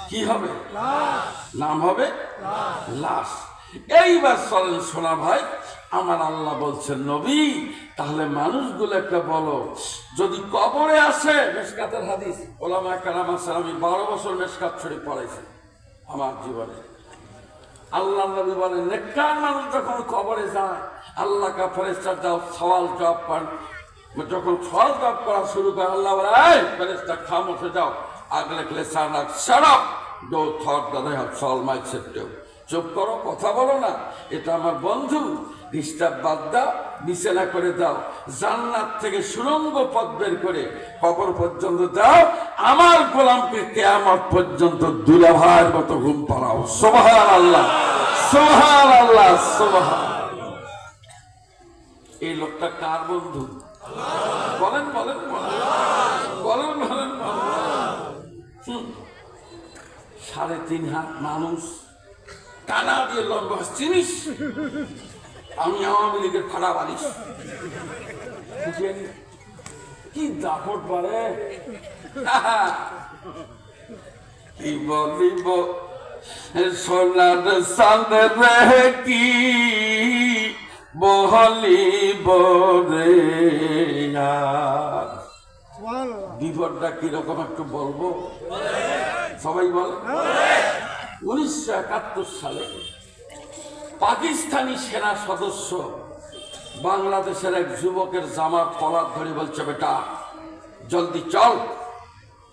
কি হবে? নাম হবে লাশ। এইবার চলেন শোনা ভাই, আমার আল্লাহ বলছেন নবী, তাহলে মানুষগুলোকে বলো, যদি কবরে আসে, মেশকাতের হাদিস, ওলামায়ে কেরাম আছে, আমি 12 বছর মেশকাত শরীফ পড়াইছি আমার জীবনে। আল্লাহ নবী বলেন, নেককার মানুষ যখন কবরে যায়, আল্লাহ কা ফেরেশতা যাও সওয়াল জবাব করেন, যখন সওয়াল জবাব করা শুরু করে, আল্লাহ বলে, এই ফেরেশতা খামোশে যাও, আগলে লিসান রাখ, shut up, don't thought that I have solved my chapter. চুপ করো, কথা বলো না, এটা আমার বন্ধু, ডিস্টার্ব বাদ দাও, বিছানা করে দাও, জান্নাত থেকে সুড়ঙ্গ পথ বের করে কবর পর্যন্ত দাও, আমার গোলামকে কিয়ামত পর্যন্ত দুলাভাইয়ের মতো ঘুম পাড়াও। সুবহানাল্লাহ সুবহানাল্লাহ সুবহানাল্লাহ। এই লোকটা কার বন্ধু? বলেন বলেন বলেন বলেন। 3.5 হাত মানুষ, টানা দিয়ে লম্বা, চিনিস আমি আওয়ামী লীগের ফাড়া বালিশ, কি দাপট বাড়ে। কি বলিব সোনার চাঁদের কি বলিব রে, বিপদটা কিরকম একটু বলবো, সবাই বলে। 1971 সালে পাকিস্তানি সেনা সদস্য বাংলাদেশের এক যুবকের জামার কলার ধরে বলছে, বেটা জলদি চল,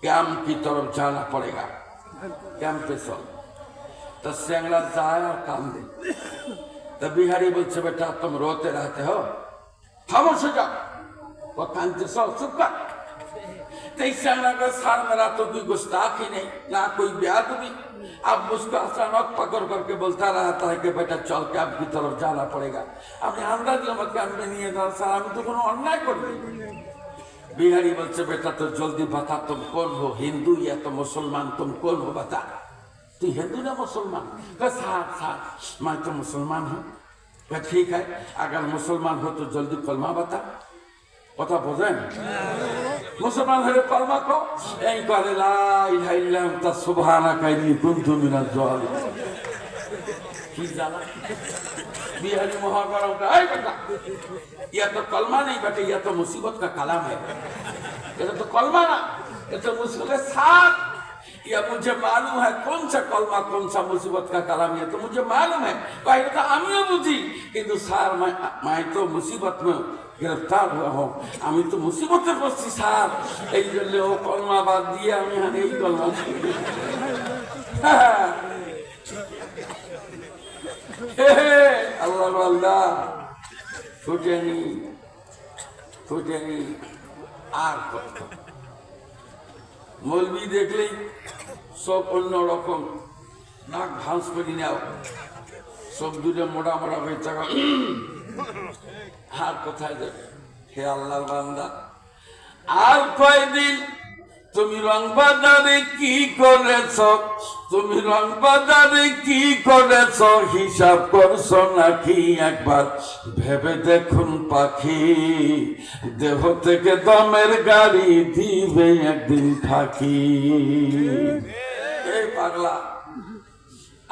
ক্যাম্প কি তরফ জানা পড়েগা, ক্যাম্পে চল। তা স্যাংলা যায় আর কান্দে। তা বিহারি বলছে, বেটা तुम रोते रहते हो, खामोश हो जाओ, वो कांते सो चुप कर। स्याणा का सर मेरा तो कोई गुस्ताखी नहीं, ना कोई बेअदबी। अब मुझको अचानक पकड़ करके बोलता रहता है कि बेटा चल कैंप की तरफ जाना पड़ेगा। আপনি আমরা দিলাম ক্যাম্পে নিয়ে যান স্যার, আমি তো কোনো অন্যায় করিনি। बिहारी बोलছে, बेटा तो जल्दी बता तुम कौन हो, हिंदू या तो मुसलमान, तुम कौन हो बता। तू हिंदू ना मुसलमान? साहब साहब मैं तो मुसलमान हूँ। ठीक है, अगर मुसलमान हो तो जल्दी कलमा बता। কথা বোঝেন? মুসলমান হলে কলমা কও, এই করে লা ইলাহা ইল্লা আনতা সুবহানাকা ইন্নী কুনতু মিনাজ জালিমিন। কি জানা बिहारी मुहावरा का, ऐ बेटा यह तो कलमा नहीं बेटे, यह तो मुसीबत का कलाम है। ये तो कलमा ना, ये तो मुसीबत के साथ। यह मुझे मालूम है कौन सा कलमा कौन सा मुसीबत का कलाम, ये तो मुझे मालूम है। कहे तो आमियो बुझी, किंतु सार मैं तो मुसीबत में गिरफ्तार हुआ हूँ, আমি তো মুসিবতে পড়ছি স্যার, এই জন্য ও কলমা বাদ দিয়ে আমি এই কলমা। আল্লাহ আল্লাহ ফুটেনি ফুটেনি। আর মৌলবি দেখলেই সব অন্যরকম, নাক ভাঁজ করি নাও, সব দুটো মোটা মোটা হয়ে থাকা। আর কোথায় যাবে? হে আল্লাহর বান্দা, আর কয়দিন তুমি রং বাজারে কি করেছ, তুমি রং বাজারে কি করেছ, হিসাব করছো নাকি একবার ভেবে দেখুন পাখি, দেহ থেকে দমের গাড়ি দিবে একদিন ফাঁকি। এই পাগলা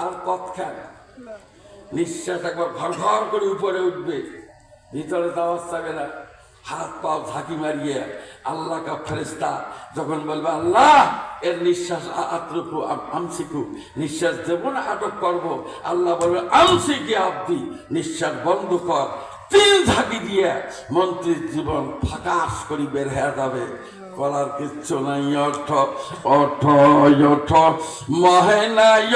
আর কতক্ষণ, নিঃশ্বাস একবার ঘর ঘর করে উপরে উঠবে, ভিতরে দাওয়াজ যাবে না। হাত পাও ঝাঁকি মারিয়ে আল্লাহ কা ফেরেশতা যখন বলবে, আল্লাহ এর নিঃশ্বাস আতরুকু আমসিকু, নিঃশ্বাস দেবো না আটক করবো, আল্লাহ বলবে আমসিকি আব্দি, নিঃশ্বাস বন্ধ কর। 3 ঝাঁকি দিয়ে মন্ত্রীর জীবন ফাঁকাশ করে বের হয়ে যাবে। করার কিচ্ছু নাই। অর্থ অর্থ অর্থ মহেনায়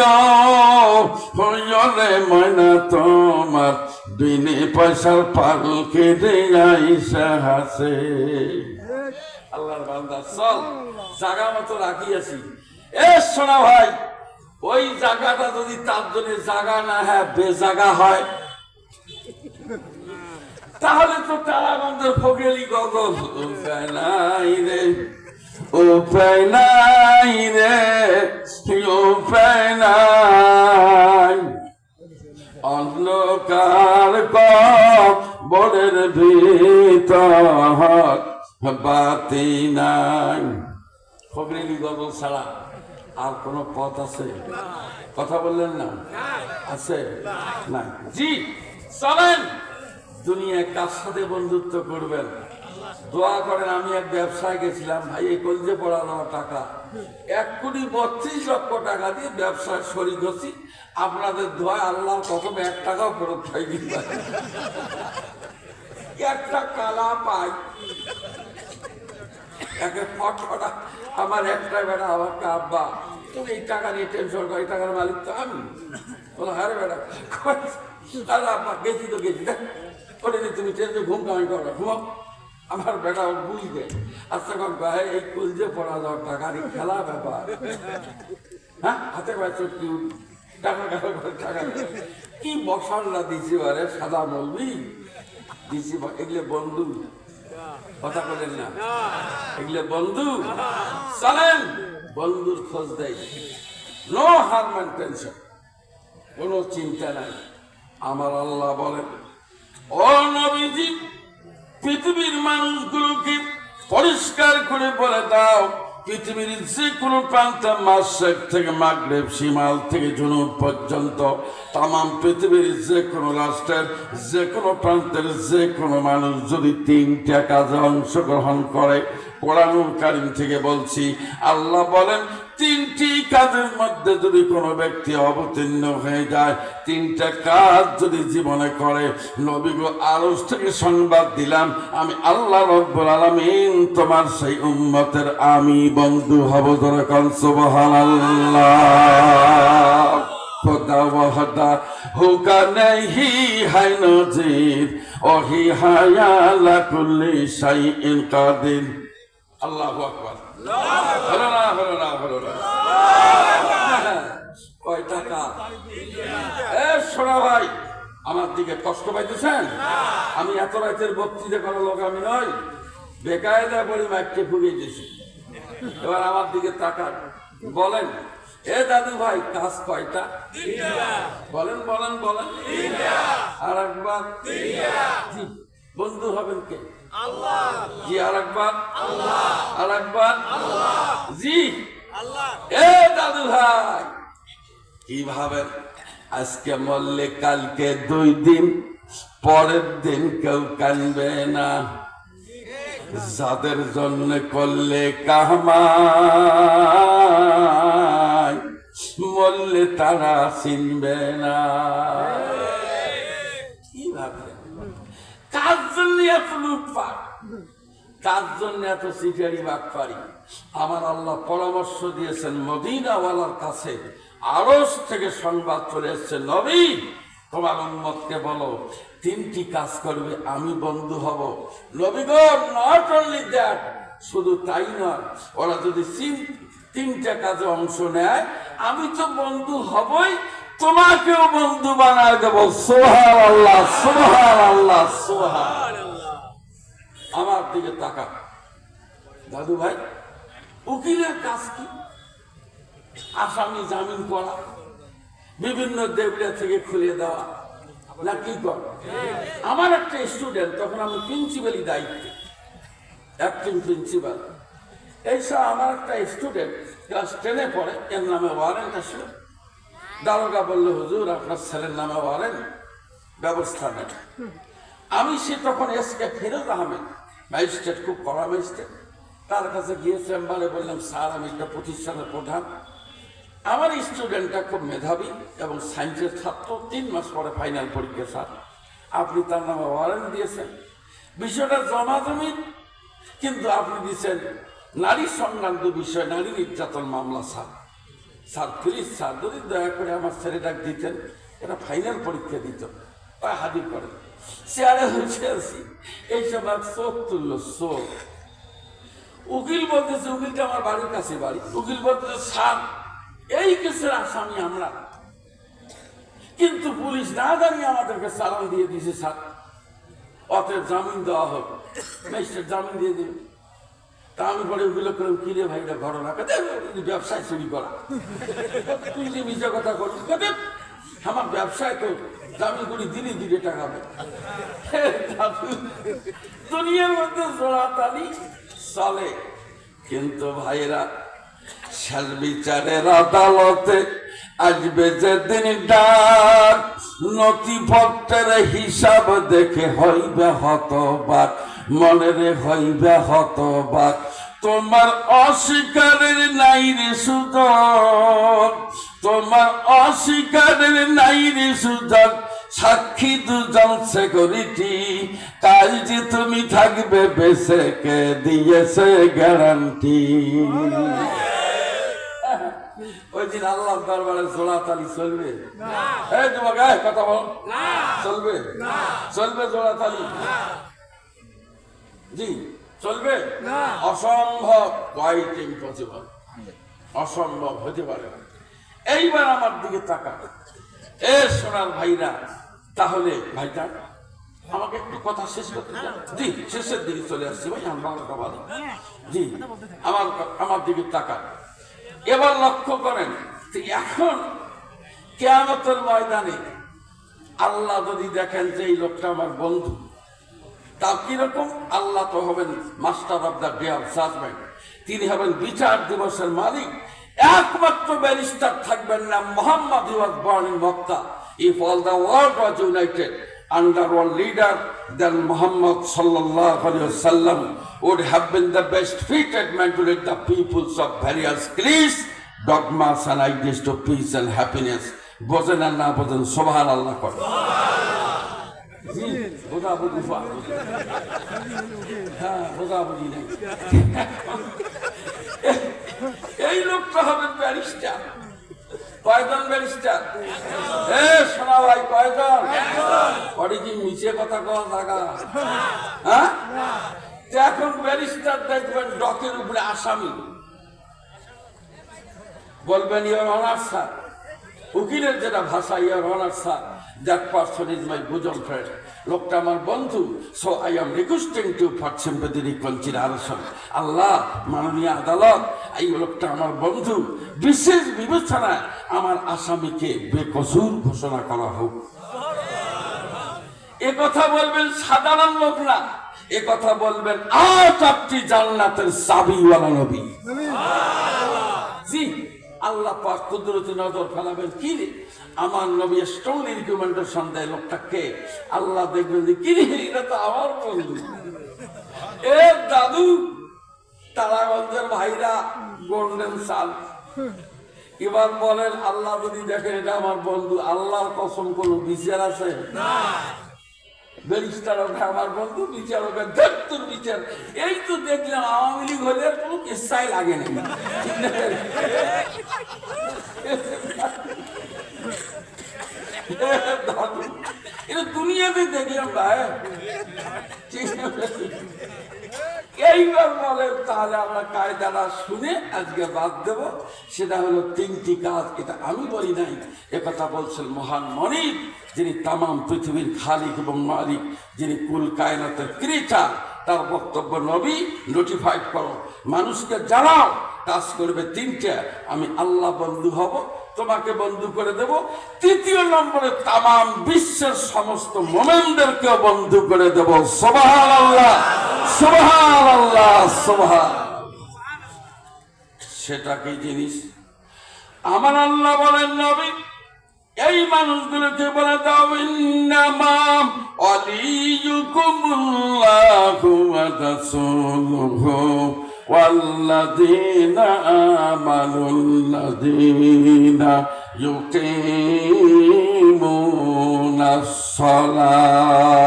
হইলে ময়না তোমার বিনে পয়সার পালকে আইসা হাসে। আল্লাহর বান্দা চল জাগা মতো রাখিয়াছি। এ শোনা ভাই, ওই জায়গাটা যদি তার জন্য জায়গা না হয় বেজাগা হয়, তাহলে তো তারাগঞ্জের ফকিরি গজল উপায় নাই রে, উপায় নাই রে, উপায় নাই। অন্ধকার কবরের ভিতর বাতি নাই। ফকিরি গজল ছাড়া আর কোন পথ আছে? কথা বললেন না? আছে না? জি চলেন দুনিয়ায় কার সাথে বন্ধুত্ব করবেন দোয়া করেন। আমি এক ব্যবসায় গেছিলাম, ভাই এই কলজে পড়া দেওয়া টাকা 1,32,00,000 টাকা দিয়ে ব্যবসায় শরীক হচ্ছি। আপনাদের দোয়া আল্লাহর কসম 1 টাকাও ফেরত পাইনি। একটা কালা পাই একে ফটা আমার একটা বেটা আমাকে আব্বা তুমি এই টাকা নিয়ে টেনশন করো, এই টাকার মালিক তো আমি। বলো হ্যাঁ রে বেটা, আরে আব্বা গেছি তো গেছি, দেখ ওটা নিয়ে তুমি টেনশন ঘুম কামাই করো, ঘুমাও। আমার বেটা বুঝবে আচ্ছা কোন ভাই এই কলজে পড়া যাওয়ার টাকার খেলা ব্যাপার। হ্যাঁ হাতে পায়ে চটকি টাকা টাকা কি মশলা দিছি বারে সাদা মলবি দিছি, এগুলো বন্ধু। কথা বলেন না, এগুলো বন্ধু। চলেন বন্ধুর খোঁজ দেয়। নো হারমান টেনশন, কোনো চিন্তা নাই। আমার আল্লাহ বলেন, ও নবীজি পৃথিবীর মানুষগুলোকে পরিষ্কার করে বলে দাও, পৃথিবীর যে কোনো প্রান্তে মাশরিক থেকে মাগরিব, শিমাল থেকে জুনুব পর্যন্ত তামাম পৃথিবীর যে কোনো রাষ্ট্রের যে কোনো প্রান্তের যে কোনো মানুষ যদি 3টা কাজে অংশগ্রহণ করে, কোরআনুল কারীম থেকে বলছি, আল্লাহ বলেন 3টি কাজের মধ্যে যদি কোনো ব্যক্তি অবতীর্ণ হয়ে যায়, 3টা কাজ যদি জীবনে করে, নবী গো আরশ থেকে সংবাদ দিলাম আমি আল্লাহ রাব্বুল আলামিন তোমার সেই উম্মতের আমি বন্ধু হব। জোরে কোন সুবহানাল্লাহ। খোদা ওয়াহদা হুকা নেহি হায় নজির ওহি হায়ালা কুল্লি শাইইন কাদির। আল্লাহু আকবার। হলো না হলো না হলো না? কয় টাকা? এ সোনা ভাই আমার দিকে কষ্ট পাইতেছেন? আমি এত রাতের বক্তৃতা করার লোক আমি নই, বেকায়দা বলি মাইককে ফুরিয়ে দিয়েছি। এবার আমার দিকে তাকান, বলেন এ দাদু ভাই কাজ কয়টা? বলেন বলেন বলেন। আর একবার বন্ধু হবেন কে? আল্লাহ। জি আর একবার আল্লাহ। আর একবার আল্লাহ। জি আল্লাহ। এ দাদু ভাই কি ভাবেন? আজকে মরলে কালকে 2 দিন, পরের দিন কেউ কানবে না। যাদের জন্য করলে কামাই, মরলে তারা চিনবে না। কি ভাবলেন? কার জন্য এত লুটপাট, কার জন্য এত সিটারি বাটপারি? আমার আল্লাহ পরামর্শ দিয়েছেন মদিনাওয়ালার কাছে, আরশ থেকে সংবাদ চলে এসছে, নবী তোমার উম্মতকে বলো 3টি কাজ করবে আমি বন্ধু হব। নবী গো নট অনলি দ্যাট, শুধু তাই নয়, ওরা যদি 3টা কাজে অংশ নেয় আমি তো বন্ধু হবই, তোমাকেও বন্ধু বানায় দেবো। সুবহানাল্লাহ সুবহানাল্লাহ সুবহানাল্লাহ। আমার দিকে তাকা দাদু ভাই, উকিলের কাজ কি? আসামি জামিন করা, বিভিন্ন দেবড়া থেকে খুলে দেওয়া, না কি কর? আমার একটা স্টুডেন্ট, তখন আমি প্রিন্সিপালই দায়িত্বে, অ্যাক্টিং প্রিন্সিপাল। এইসব আমার একটা স্টুডেন্ট ক্লাস 10-এ পড়ে, এর নামে ওয়ারেন্ট আসলো। দারোগা বললো হুজুর আপনার ছেলের নামে ওয়ারেন্ট, ব্যবস্থা নেই। আমি সে তখন এসকে ফিরোজ আহমেদ ম্যাজিস্ট্রেট, খুব কড়া ম্যাজিস্ট্রেট, তার কাছে গিয়ে চেম্বারে বললাম স্যার আমি একটা প্রতিষ্ঠানের প্রধান, আমার স্টুডেন্টটা খুব মেধাবী এবং সায়েন্সের ছাত্র, 3 মাস পরে ফাইনাল পরীক্ষা, স্যার আপনি তার নামে ওয়ারেন্ট দিয়েছেন, বিষয়টা জমাজমি, কিন্তু আপনি দিচ্ছেন নারী সংক্রান্ত বিষয়, নারী নির্যাতন মামলা স্যার প্লিজ স্যার যদি দয়া করে আমার ছেলেটাকে দিতেন, এটা ফাইনাল পরীক্ষা দিত, হাজির করেন। চেয়ারে বসে আছি, এই সময় চোখ তুললো, চোখ। উকিল বলতেছে, উকিলটা আমার বাড়ির কাছে বাড়ি, উকিল বলতেছে স্যার এই কেসের আসামি আমরা, কিন্তু পুলিশ না জানিয়ে আমাদেরকে চালান দিয়ে দিয়েছে স্যার, অতএব জামিন দেওয়া হোক। ম্যাজিস্ট্রেট জামিন দিয়ে দেবে। তা আমি পরে উকিল করলাম, কিরে ভাই এটা ঘটনা, ব্যবসায় চুরি করা, তুই যে মিশা কথা করিস, আমার ব্যবসায় তো জামিন করি ধীরে ধীরে টাকা পাই। দুনিয়ার মধ্যে জোড়াতালি চলে, কিন্তু ভাইরা শেষ বিচারের আদালতে আসবে যেদিন ডাক, নথিপত্রের হিসাব দেখে হইবে হতবাক, মনেরে হইবে হতবাক। তোমার অস্বীকারের নাই রে সুযোগ, তোমার অস্বীকারের নাই রে সুযোগ, সাক্ষী দুজন সিকিউরিটি, কাল যে তুমি থাকবে বেঁচে কে দিয়েছে গ্যারান্টি। ওই দিন আল্লাহ দরবারে জোড়াতালি চলবে? এই যুবক কথা বল, চলবে? চলবে জোড়াতালি? জি চলবে? অসম্ভব, কোয়াইট ইম্পসিবল, অসম্ভব হতে পারে না। এইবার আমার দিকে তাকা এ সোনার ভাইরা। তাহলে ভাইটা আমাকে একটু কথা শেষ করতে চান? জি শেষের দিকে চলে আসছি ভাই, আমার জি আমার দিকে তাকা। এবার লক্ষ্য করেন, এখন কিয়ামতের ময়দানে আল্লাহ যদি দেখেন যে এই লোকটা আমার বন্ধু, তা কিরকম? আল্লাহ তো হবেন master of the day of judgement, তিনি হবেন বিচার দিবসের মালিক। একমাত্র ব্যারিস্টার থাকবেন না, Muhammad was born in Mecca. If all the world was united under one leader, then Muhammad sallallahu alaihi wasallam would have been the best fitted man to lead the peoples of various creeds, dogmas and ideas to peace and happiness. বোঝেন আর না বোঝেন, সুবহানাল্লাহ করেন। জি বোঝাবুঝি, হ্যাঁ বোঝাবুঝি নেই। এই লোকটা হবে ব্যারিস্টার। কয়জন ব্যারিস্টার? শোনা ভাই, কয়জন? পরে কি মিছে কথা কওয়া জায়গা? হ্যাঁ, এখন ব্যারিস্টার দেখবেন ডকের উপরে আসামি, বলবেন ইওর অনার স্যার, উকিলের যেটা ভাষা, your honour sir, that person is my bosom friend, লোকটা আমার বন্ধু, so I am requesting to for sympathy reconsideration. আল্লাহ, মাননীয় আদালত, এই লোকটা আমার বন্ধু, বিশেষ বিবেচনায় আমার আসামিকে বেকসুর ঘোষণা করা হোক। এ কথা বলবেন সাধারণ লোক না, এ কথা বলবেন আজ আপনি জান্নাতের চাবিওয়ালা নবী। জি আল্লাহ পাক কুদরতি নজর ফেলাবেন, কি রে আমার নবী স্ট্রংলি রিকমেন্ডেশন দেয় লোকটাকে। আল্লাহ দেখবেন যে কি রে, এটা তো আমার বন্ধু। এ দাদু, তারাগঞ্জের ভাইরা গোল্ডেন সাল, এবার বলেন আল্লাহ যদি দেখেন এটা আমার বন্ধু, আল্লাহর কসম কোন বিচার আছে? ব্যারিস্টার ওকে আমার বন্ধু, বিচার ওকে তোর বিচার। এই তো দেখলাম আওয়ামী লীগ হলে কোনো কেসাই লাগে না। এটা দুনিয়াতে দেখলাম ভাই। এইবার বলে তাহলে আমরা কায়দাটা শুনে আজকে বাদ দেব। সেটা হলো তিনটি কাজ। এটা আমি বলি নাই, একথা বলছেন মহান মনিব, যিনি তামাম পৃথিবীর খালিক এবং মালিক, যিনি কুল কায়নাতের ক্রিয়েটার। তার বক্তব্য, নবী নোটিফাইড করো, মানুষকে জানাও, কাজ করবে তিনটে। আমি আল্লাহ বন্ধু হব, তোমাকে বন্ধু করে দেব। তৃতীয় নম্বরে তামাম বিশ্বের সমস্ত মোমেনদেরকেও বন্ধু করে দেব। সুবহানাল্লাহ, সুবহানাল্লাহ, সুবহান। সেটা কি জিনিস? আমার আল্লাহ বলেন, নবী এই মানুষগুলোকে বলে দাও, ইন্নামা ওয়ালিয়ুকুমুল্লাহু ওয়া রাসূলুহু ওয়াল্লাযীনা আমানুল্লাযীনা ইউকিমুনাস সালাত।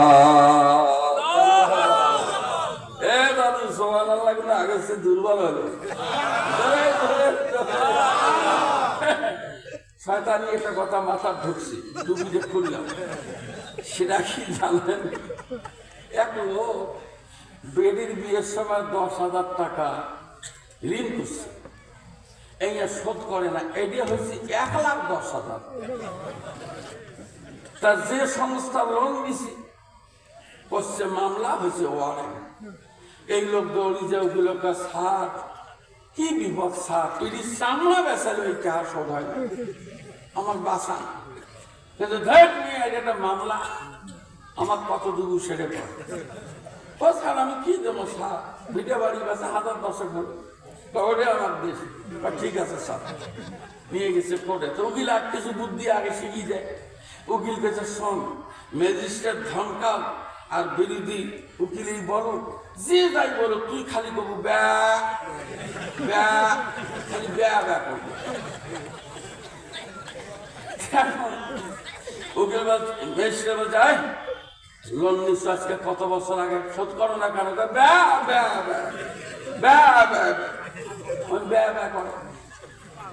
জানি সুবহানাল্লাহ কিন্তু আগের চেয়ে দুর্বল হলো। শয়তানি একটা কথা মাথা ঢুকছে, টুপিতে খুললাম। সেটা কি জানেন? এক লোক বেডির বিয়ের সময় 10,000 টাকা ঋণ করছে, এই শোধ করে না, এটা হচ্ছে 1,10,000। তার যে সংস্থা লোন দিছে করছে মামলা, হয়েছে ওয়ারেন্ট। এই লোক দৌড়ি যে উকিল সার কি বিপদ, সার এটি সামলা বেসালে ওই টাকা শোধ হয় না, আমার বাসা কিন্তু ধর নিয়ে এটা মামলা আমার কতটুকু সেরে পড়ে। ও স্যার আমি কি দেবো স্যার, ভিটে বাড়ি বেসা 1010 হলো, ওটা আমার দেশ। ঠিক আছে স্যার, নিয়ে গেছে কোর্টে। তো উকিল আর কিছু বুদ্ধি আগে শিখিয়ে দেয়। উকিল কাছে শোন, ম্যাজিস্ট্রেট ধমকাও আর বিরোধী উকিলই বলো, যে যাই বলো তুই খালি করবো ব্যা ব্যা, খালি ব্যা ব্যা করবো। উকিল ম্যাজিস্ট্রেট যায়, লোন নিচ্ছ আজকে কত বছর আগে, শোধ করো না কেন? ব্যা ব্যা ব্যা ব্যা ব্যা ব্যা ব্যা করো।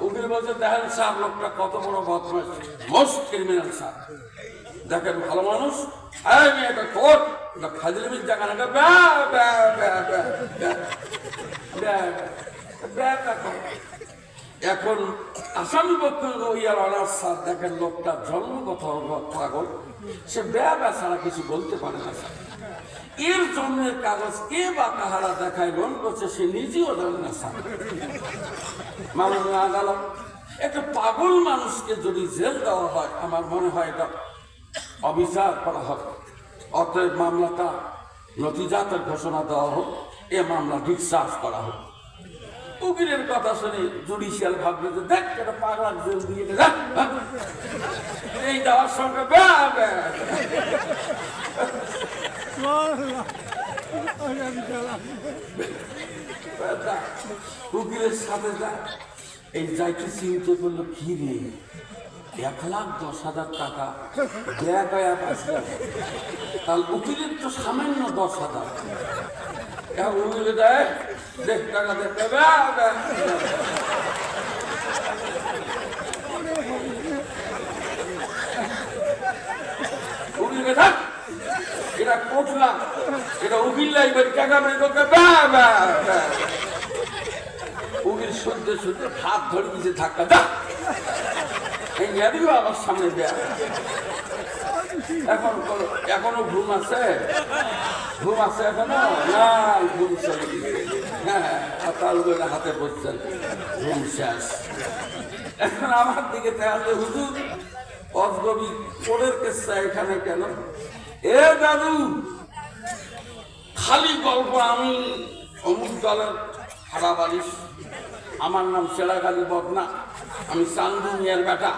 উকিল বলছে দেখেন স্যার লোকটা কত বড় বদমাশ, মোস্ট ক্রিমিনাল স্যার, দেখেন ভালো মানুষ, আমি একটা কোর্ট ফাজিলমির জায়গা না, ব্যা ব্যা ব্যা ব্যা ব্যা ব্যা ব্যা করো। এখন আসামি পক্ষ ইয়ার অনার স্যার দেখেন লোকটা জন্মগত পাগল, সে ব্যা ব্যা ছাড়া কিছু বলতে পারে না স্যার। এর জন্মের কাগজ কে বা কাহারা দেখায় লোন করছে সে নিজেও জানে না স্যার। মানুষ আদালত একটা পাগল মানুষকে যদি জেল দেওয়া হয়, আমার মনে হয় এটা অবিচার করা হবে। অতএব মামলাটা নতিজাতের ঘোষণা দেওয়া হোক, এ মামলা ডিসচার্জ করা হোক। উকিলের কথা শুনে জুডিশিয়াল ভাববে যে দেখ একটা পাগলা জেল দিয়ে এই দেওয়ার সঙ্গে উকিলের সাথে যায়, এই যাইতে চিন্তা করলো কি রে, 1,10,000 টাকা দেয়া গায়া পাইছিলাম, তাহলে উকিলের তো সামান্য 10,000। উকিলে দেয় দেখ টাকা দেখতে উকিলকে থাক, এটা কোটলা, এটা উকিল লাগবে টাকা বের করতে। উকিল শুনতে শুনতে হাত ধরে দিয়েছে ধাক্কা, দা এই নেদিও আমার সামনে দেয়া। এখনো ঘুম আছে, ঘুম আছে এখনো না, ঘুম চলে গেছে। হ্যাঁ তাল করে হাতে পড়ছেন, ঘুম শেষ। এখন আমার দিকে তাহলে হুজুর অজগবি কোরের কেসটা এখানে কেন? এ দাদু খালি গল্প, আমি অমুক দলের হারা বালিশ, আমার নাম সেরাগালি বদনা, আমি চান্দু মিয়ার বেটা,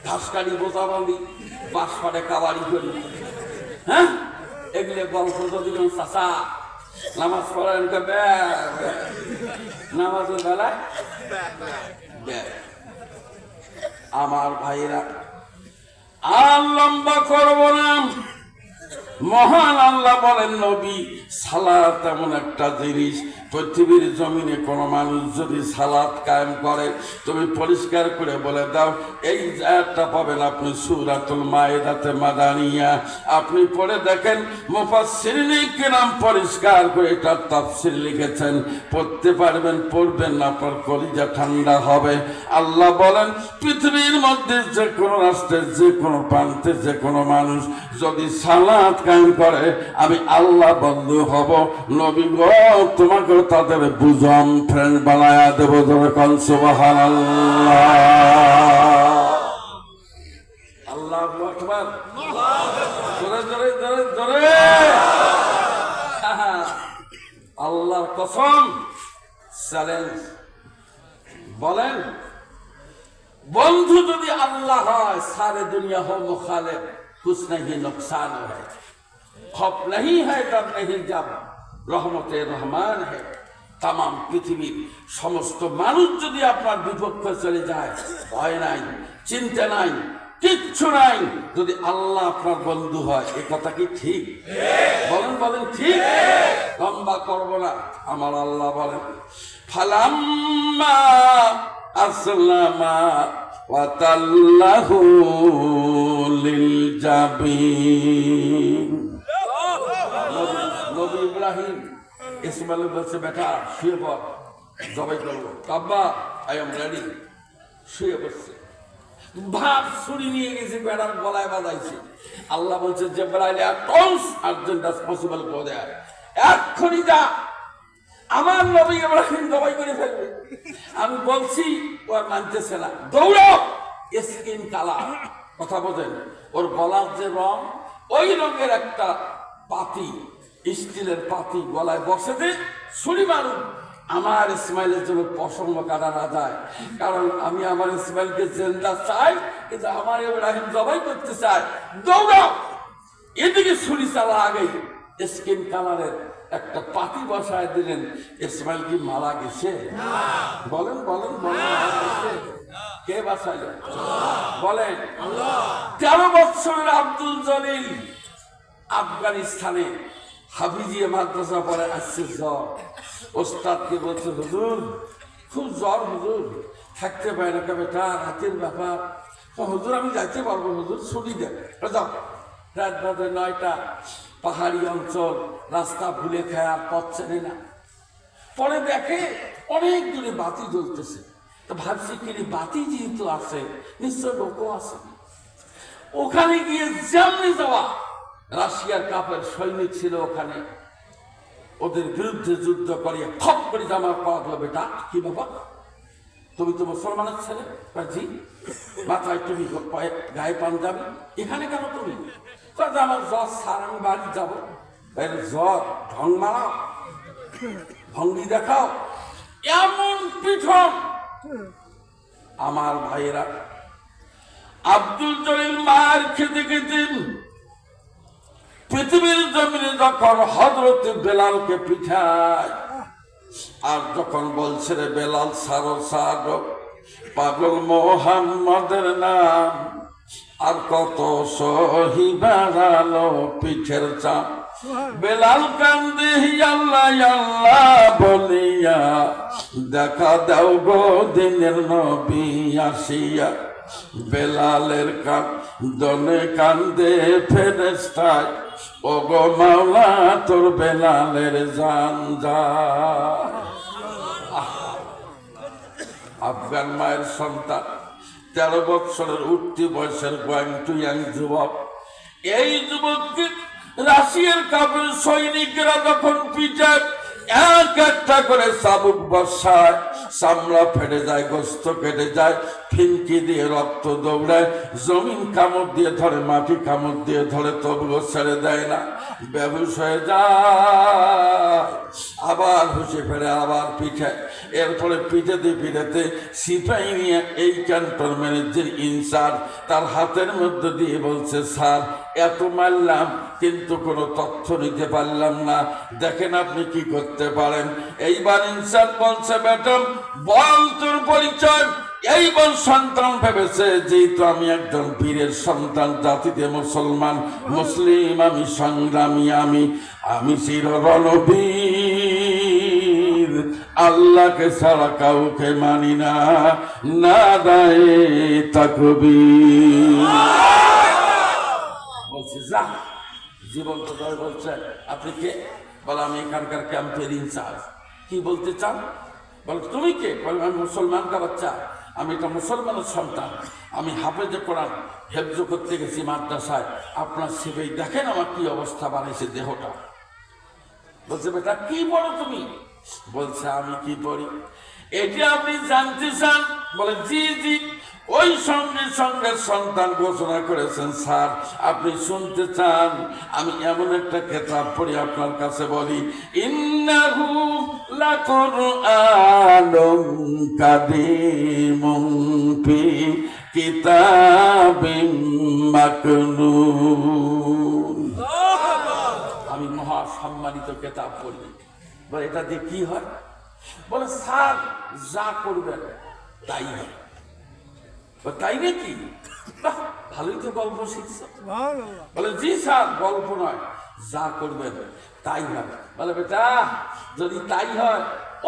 ঘাসকাড়ি বোঝা বাঁধি, বাঁশপাড়ে কাবাড়ি করি। হ্যাঁ এগুলো গল্প যদি চাষা নামাজ পড়েন, নামাজের বেলায় আমার ভাইরা আর লম্বা করব না। মহান আল্লাহ বলেন নবী, সালাত এমন একটা জিনিস, পৃথিবীর জমিনে কোনো মানুষ যদি সালাত কায়েম করে, তুমি পরিষ্কার করে বলে দাও এই জায়গাটা পাবেন আপনি সূরাতুল মায়েদাতে মাদানিয়া। আপনি পড়ে দেখেন, মুফাসসিরিন কিরাম পরিষ্কার করে এটা তাফসীর লিখেছেন, পড়তে পারবেন, পড়বেন না আপনার কলিজা ঠান্ডা হবে। আল্লাহ বলেন পৃথিবীর মধ্যে যে কোনো রাষ্ট্রের যে কোনো প্রান্তে যে কোনো মানুষ যদি সালাত কায়েম করে, আমি আল্লাহ বন্ধু হব। নবী গো তোমাকে তাদের বুঝম ফ্রেন্ড বানায়া দেব। ধরে কোন সুবহানাল্লাহ, আল্লাহু আকবার, জোরে জোরে জোরে জোরে। আল্লাহর কসম, চ্যালেঞ্জ। বলেন বন্ধু যদি আল্লাহ হয়, সারে দুনিয়া হো মুখালিফ, कुछ नहीं नुकसान है, खौफ नहीं है, डर नहीं, जब रहमते रहमान है। তাম পৃথিবীর সমস্ত মানুষ যদি আপনার বিপক্ষে চলে যায়, ভয় নাই, চিন্তা নাই, কিচ্ছু নাই যদি আল্লাহ আপনার বন্ধু হয়। এ কথা কি ঠিক? বলেন বলেন ঠিক। লম্বা করব না। আমার আল্লাহ বলেন ফালাম্মা আসলামা ওয়া তাল্লাহু লিল জাবিন। নবী ইব্রাহিম ইসমাইল বলছে বেটা শুয়ে পড়, জবাই করবো। আব্বা আই এম রেডি। শুয়ে পড়ছে, ভাব ছুরি নিয়ে গেছে, বেড়ার গলায় বাজাইছে। আল্লাহ বলছে জিবরাইল পসিবল করে দেয়, এক্ষুনি যা, আমার নবী ইব্রাহিম জবাই করে ফেলবে। আমি বলছি ও আর মানতেছে না, দৌড়াও। স্কিন কালার, কথা বোঝেন, ওর গলার যে রং, ওই রঙের একটা পাতি, স্টিলের পাতি গলায় বসে দে, ছুরি মারুন। আমার ইসমাইলের জন্য প্রসঙ্গ কাটা না যায়, কারণ আমি আমার ইসমাইলকে জিন্দা চাই, কিন্তু আমার ইব্রাহিম জবাই করতে চাই। দৌড়াও। এদিকে ছুরি চালা আগেই স্কিন কালারের একটা পাতি বসায় দিলেন। ইসমাইল কি মারা গেছে? বলেন বলেন বলেন, কে বাঁচাইলেন? বলেন। 13 বছরের আব্দুল জলিল আফগানিস্তানে হাফিজিয়া মাদ্রাসা পড়ে আসছে। জ্বর, ওস্তাদকে বলছে হুজুর খুব জ্বর, হুজুর থাকতে পারে না, বেটা রাতের ব্যাপার। হুজুর আমি যাইতে পারবো, হুজুর ছুটি দেন। যাও। রাত বাজে 9টা, পাহাড়ি অঞ্চল, রাস্তা ভুলে খায়, আর পথ চেনে না। পরে দেখে অনেক দূরে বাতি জ্বলতেছে, তো ভাবছি কিনে বাতি যেহেতু আছে নিশ্চয় লোকও আছে। ওখানে গিয়ে যেমনি যাওয়া, রাশিয়ার কাপের সৈনিক ছিল ওখানে, ওদের বিরুদ্ধে যুদ্ধ করিয়ে খপ করে জামার পাওয়া গেল। বেটা কি বাবা, তুমি তো মুসলমানের ছেলে? জি। মাথায় তুমি গায়ে পাঞ্জাবি, এখানে কেন তুমি? আমার জ্বর স্যার, আমি বাড়ি যাবো। জ্বর, ঢং মারাও, ভঙ্গি দেখাও, এমন পিঠন। আমার ভাইয়েরা, আব্দুল জলিল মার খেতে খেতে পৃথিবীর জমিনে যখন হযরত বেলালকে পিঠায়, আর যখন বলছে রে বেলাল সারো সারো, পাগল মোহাম্মদের নাম, আর কত সহি বাড়ালো পিঠের চাপ। বেলাল কান্দে আল্লাহ আল্লাহ বলিয়া, দেখা দাও গো দিনের নবী আসিয়া। বেলালের কান্দনে কান্দে ফেরেশতায়, ও গো মাওলা তোর বেলালের জান যায়। আফগান মায়ের সন্তান, 13 বছরের উঠতি বয়সের গোয়িং টু ইয়াং যুবক। এই যুবককে রাশিয়ার কাপের সৈনিকরা যখন পিটায়, এক একটা করে চাবুক বসায়, চামড়া ফেটে যায়, গোস্ত কেটে যায়, ফিনকি দিয়ে রক্ত দৌড়ায়, জমিন কামড় দিয়ে ধরে, মাটি কামড় দিয়ে ধরে, তবুও ছেড়ে দেয় না, বেহুশ হয়ে যায়। আবার হুঁশে ফেরে, আবার পিঠায়। এরপরে পিঠাতে পিঠাতে সিপাহী নিয়ে এই ক্যান্টনমেন্টের ইনচার্জ তার হাতের মধ্যে দিয়ে বলছে, স্যার এত মারলাম কিন্তু কোনো তথ্য নিতে পারলাম না, দেখেন আপনি কি করতে পারেন। এইবার ইনচার্জ বলছে, ম্যাডাম বল তোর পরিচয়। এইবার সন্তান ভেবেছে যেহেতু আমি একজন বীরের সন্তান, জাতিতে মুসলমান, মুসলিম, আমি সংগ্রামী, আমি চির রণবীর, আল্লাহকে ছাড়া কাউকে মানি না, না দায়ে তাকবীর। বলছে যা, জীবন তো বলছে আপনি কে? বলে আমি এখানকার ক্যাম্পের ইনচার্জ। কি বলতে চান? বলে তুমি কে? বলে আমি মুসলমান কা বাচ্চা, আমি একটা মুসলমানের সন্তান, আমি হাফেজে কোরআন হেফজ করতে গেছি মাদ্রাসায়, আপনার সেবেই দেখেন আমার কি অবস্থা বানিয়েছে দেহটা। বলছে বেটা কি পড়ো তুমি? বলছে আমি কি পড়ি। এটি আপনি জানতে চান? বলে জি জি। ওই সঙ্গে সঙ্গে সন্তান ঘোষণা করেছেন, স্যার আপনি শুনতে চান আমি এমন একটা কিতাব পড়ি আপনার কাছে বলি, ইন্নাহু লাকুরআনুন কারীমুন ফি কিতাবিম মাকনুন। আমি মহা সম্মানিত কিতাব পড়ি। বলে এটা দিয়ে কি হয়? বলে স্যার যা করবেন তাই হয়। তাই নাকি? ভালোই তো গল্প শিখছো। বলে জি স্যার, গল্প নয়, যা করবেন তাই হয়। বলে বেটা যদি তাই হয়,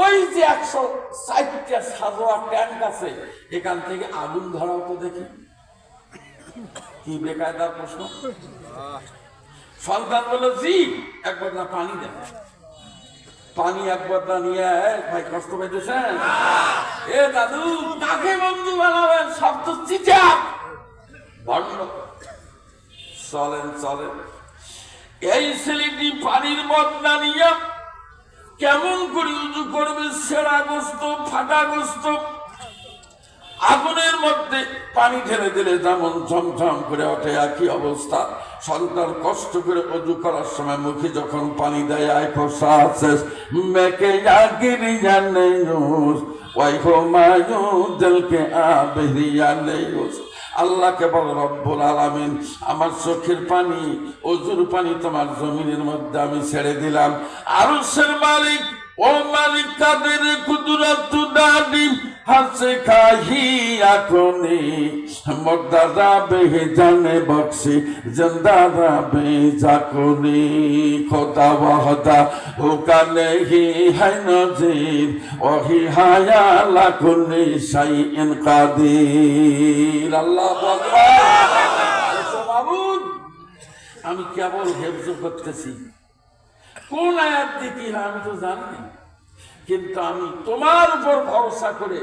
ওই যে 160টা সাজোয়া ট্যাঙ্ক আছে, এখান থেকে আগুন ধরাও তো দেখি। কি বেকায়দার প্রশ্ন। সন্তান বলল জি, একবার না পানি দেন। পানি একবার না নিয়ে, ভাই কষ্ট পাইতেছেন? এ দাদু কাকে বন্ধু বানাবেন, সব তো চিঠা ভণ্ড। চলেন চলেন। এই ছেলেটি পানির বদলা নিয়ে কেমন করে উজু করবে, ছেঁড়া গোস্ত ফাটা গোস্ত আগুনের মধ্যে পানি ঢেলে দিলে যেমন ঝমঝম করে ওঠে, একই অবস্থা সন্তান কষ্ট করে উজু করার সময় মুখে যখন পানি দেয়, আয় খোসা আছে মেকে আগিরি জানে ওই হো মায়ু দিলকে আবেরিয়া নেই। আল্লাহকে বল রব্বুল আলামিন, আমার চোখের পানি ওজুর পানি তোমার জমিনের মধ্যে আমি ছেড়ে দিলাম। আরশের মালিক ও মালিক কাদের কুদরত দাদি হাসে খাহিয়া কোনি মর্দাদা বেহে জানে বক্সি জিন্দা রাবে জাকুনি খোদা ওয়াহদা হুকা নেহি है नजीर वही हाया ला कुल्ली शाइइन कादिर। আল্লাহু আকবার। মাবুদ, আমি কেবল হেফজ করতেছি, কোন আয়াত দিয়ে কি হয় আমি তো জানি, কিন্তু আমি তোমার উপর ভরসা করে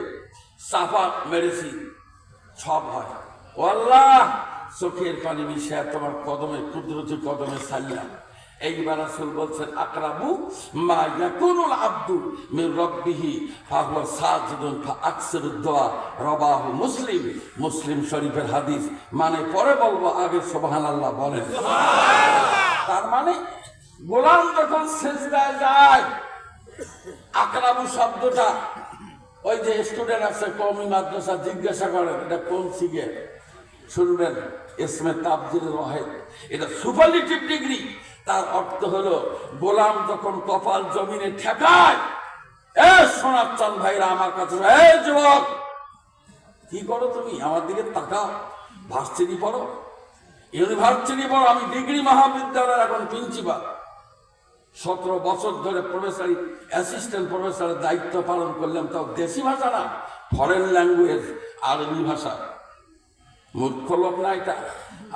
চাপা মেরেছি, সব হয়। ও আল্লাহ, চোখের পানি মিশিয়ে তোমার কদমে কুদরতি কদমে ছাড়লাম। এইবার রাসূল বলছেন আকরাবু মা ইয়াকুনুল আবদু মির রাব্বিহি ফাহুয়া সাজিদুন ফাআকসিরুদ দুআ, রাবাহু মুসলিম। মুসলিম শরীফের হাদিস। মানে পরে বলবো, আগে সুবহানাল্লাহ বলেন। তার মানে গোলাম যখন সিজদায় যায়, আকরাবু শব্দটা ওই যে স্টুডেন্ট আছে কওমি মাদ্রাসা, জিজ্ঞাসা করেন এটা কোন সিগে, শুনবেন ইসমে তাবজিলের ওয়াহিদ, এটা সুপারলেটিভ ডিগ্রি। তার অর্থ হলো গোলাম যখন কপাল জমিনে ঠেকায়, এ সোনার চাঁদ ভাইরা আমার কাছে, এ যুবক কি করো তুমি, আমার দিকে তাকাও, ভার্সিটি পড়ো, ইউনিভার্সিটি পড়ো, আমি ডিগ্রি মহাবিদ্যালয়ের এখন প্রিন্সিপাল, 17 বছর ধরে প্রফেসরি অ্যাসিস্ট্যান্ট প্রফেসরের দায়িত্ব পালন করলাম, তাও দেশি ভাষা না, ফরেন ল্যাঙ্গুয়েজ, আরবি ভাষা। মূর্খ লোক না এটা।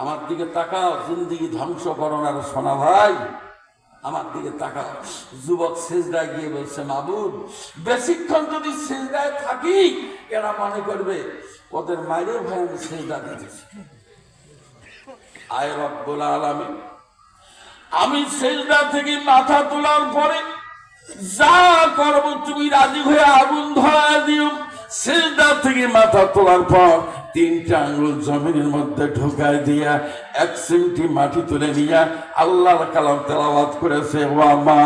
আমার দিকে তাকাও, জিন্দিগি ধ্বংস করো না সোনা ভাই, আমার দিকে তাকাও। যুবক সিজদায় গিয়ে বলছে, মাবুদ বেশিক্ষণ যদি সিজদায় থাকি, এরা মনে করবে ওদের মায়ের ভাই আমি সিজদা দিতেছি। আয় রব্বুল আলামিন, আমি সিজদা থেকে মাথা তোলার পরে যা করব তুমি রাজি হয়ে আগুন ধরা দিও। সিজদা থেকে মাথা তোলার পর 3টা আঙ্গুল জমিনের মধ্যে ঢুকায় দিয়া 1 চিমটি মাটি তুলে নিয়া আল্লাহর কালাম তেলাওয়াত করেছে, ওয়ামা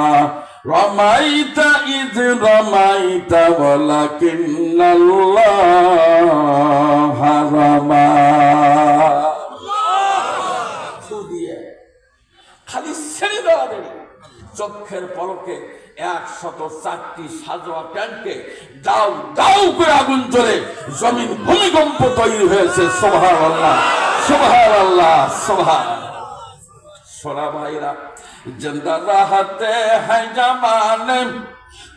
রমাইতা ইয রমাইতা ওয়ালাকিন্নাল্লাহা রামা। খালি ছেড়ে দেওয়া দেবে, চোখের পলকে 104টি সাজোয়া ট্যাঙ্কে দাউ দাউ করে আগুন জ্বলে জমিন ভূমিকম্প তৈরি হয়েছে। সুবহানাল্লাহ সুবহানাল্লাহ সুবহান। সোনা ভাইরা, জিন্দা রাহতে হ্যায় জামানে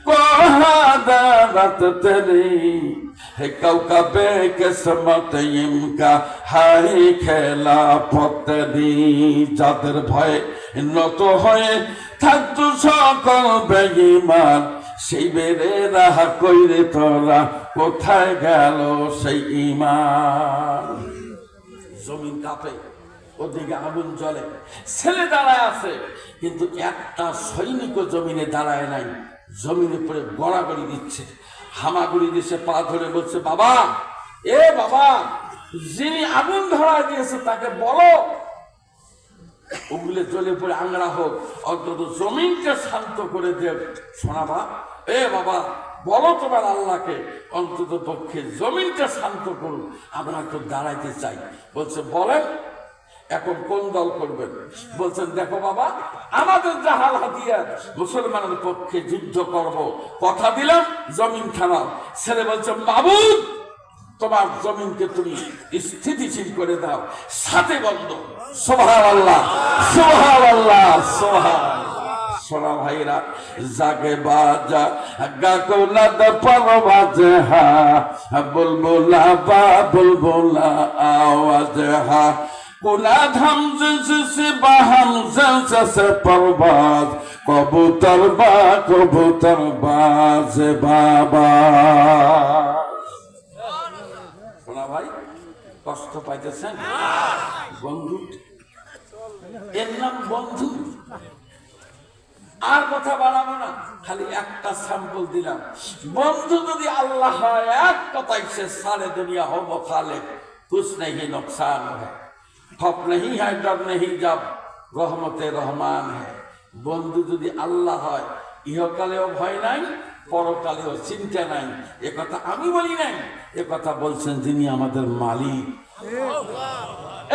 को हादरत तेरी है कौकबे किस्मत इनका हाय खेला पतरी। যাদের ভয়ে নত হয়ে থাকতো সকল বেঈমান, সেই বেড়ে রাহা কইরে তোরা কোথায় গেল সেই ঈমান। জমিন কাঁপে, ওদিকে আগুন জ্বলে, ছেলে দাঁড়ায় আছে, কিন্তু একটা সৈনিকও জমিনে দাঁড়ায় নাই। জমিনে পড়ে গড়াগড়ি দিচ্ছে, হামাগুড়ি দিচ্ছে, পা ধরে বলছে, বাবা এ বাবা, যিনি আগুন ধরা দিয়েছে তাকে বলো উগলে জ্বলে পড়ে আংড়া হোক, অন্তত জমিনকে শান্ত করে দেব। শোনাবা এ বাবা, বলো তোমার আল্লাহকে অন্তত পক্ষে জমিনকে শান্ত করুন, আমরা তো দাঁড়াইতে চাই। বলছে বলেন এখন কোন দল করবেন? বলছেন দেখো বাবা, আমাদের জাহাল হাতিয়ার, মুসলমানের পক্ষে যুদ্ধ করব, কথা দিলাম জমিন থামাও। ছেলে বলছে মাবুদ তোমার জমিনকে তুমি স্থিতিশীল করে দাও। সাথে বন্ধ সুবহানাল্লাহ, সুবহানাল্লাহ, সুবহানাল্লাহ। সোনা ভাইরা, জাগে বাজা গাকুলাদ পরবাজ হা, বুলবুলা বা বুলবুলা আওয়াজ হা, কুলাদ হামজে বাহাম জলসে পরবাজ, কবুতর বাজ বাবা। সোনা ভাই, কষ্ট পাইতেছেন? বন্ধু, এর নাম বন্ধু। আর কথা বাড়াবো না, খালি একটা স্যাম্পল দিলাম। বন্ধু যদি আল্লাহ হয়, এক কথাই সে সারে দুনিয়া হব খালে, কুছ नहीं नुकसान है, खौफ नहीं है, डर नहीं जब रहमते रहमान है। বন্ধু যদি আল্লাহ হয়, ইহকালেও ভয় নাই, পরকালেও চিন্তা নাই। এ কথা আমি বলি নাই, এ কথা বলছেন যিনি আমাদের মালিক।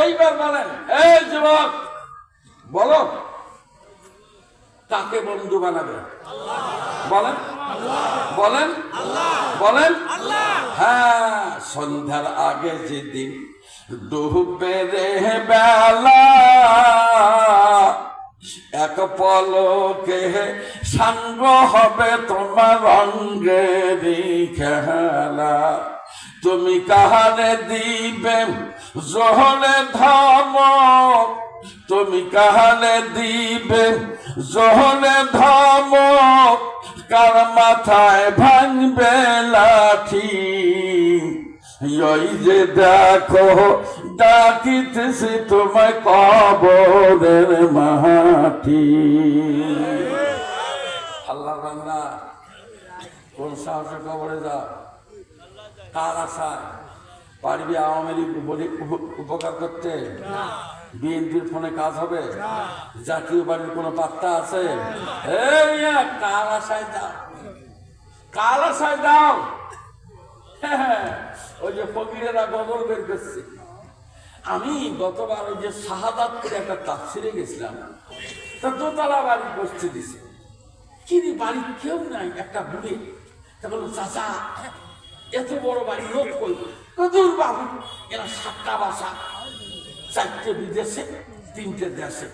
এইবার বলেন, এই যুবক, বলো কাকে বন্ধু বানাবে? বলেন, বলেন, বলেন। হ্যাঁ, সন্ধ্যার আগে যেদিন ডুববে রে বেলা, এক পলকে সাঙ্গ হবে তোমার রঙ্গেরই খেলা। তুমি কাহারে দিবে জোহরে ধমক, তুমি কাহারে দিবে জোহরে ধমক, কার মাথায় ভাঙবে লাঠি। ওই যে দেখো ডাকিতেছি তোমায় কবরের মাটি। আল্লাহ বান্দা, কোন সাহসে কবরে যাও? কার আশায়? পারবি আওয়ামী লীগ বলে উপকার করতে? বিএনপির ফোনে কাজ হবে? জাতীয় বাড়ির কোনো পাত্তা আছে? কার আশায় দাও? কার আশায় দাও? ওই যে ফকিরেরা গজল বের করছে। আমি গতবার ওই যে শাহাদাতপুরে একটা তাফসিরে গেছিলাম, তা দোতলা বাড়ি বসতে দিছে। কিরে বাড়ি কেউ নাই, একটা বুড়ে। তা বলল, চাচা এত বড় বাড়ি লোক কই? দূর বাবু, এরা 7টা বাসা, 4টে বিদেশে, 3টে দেশে।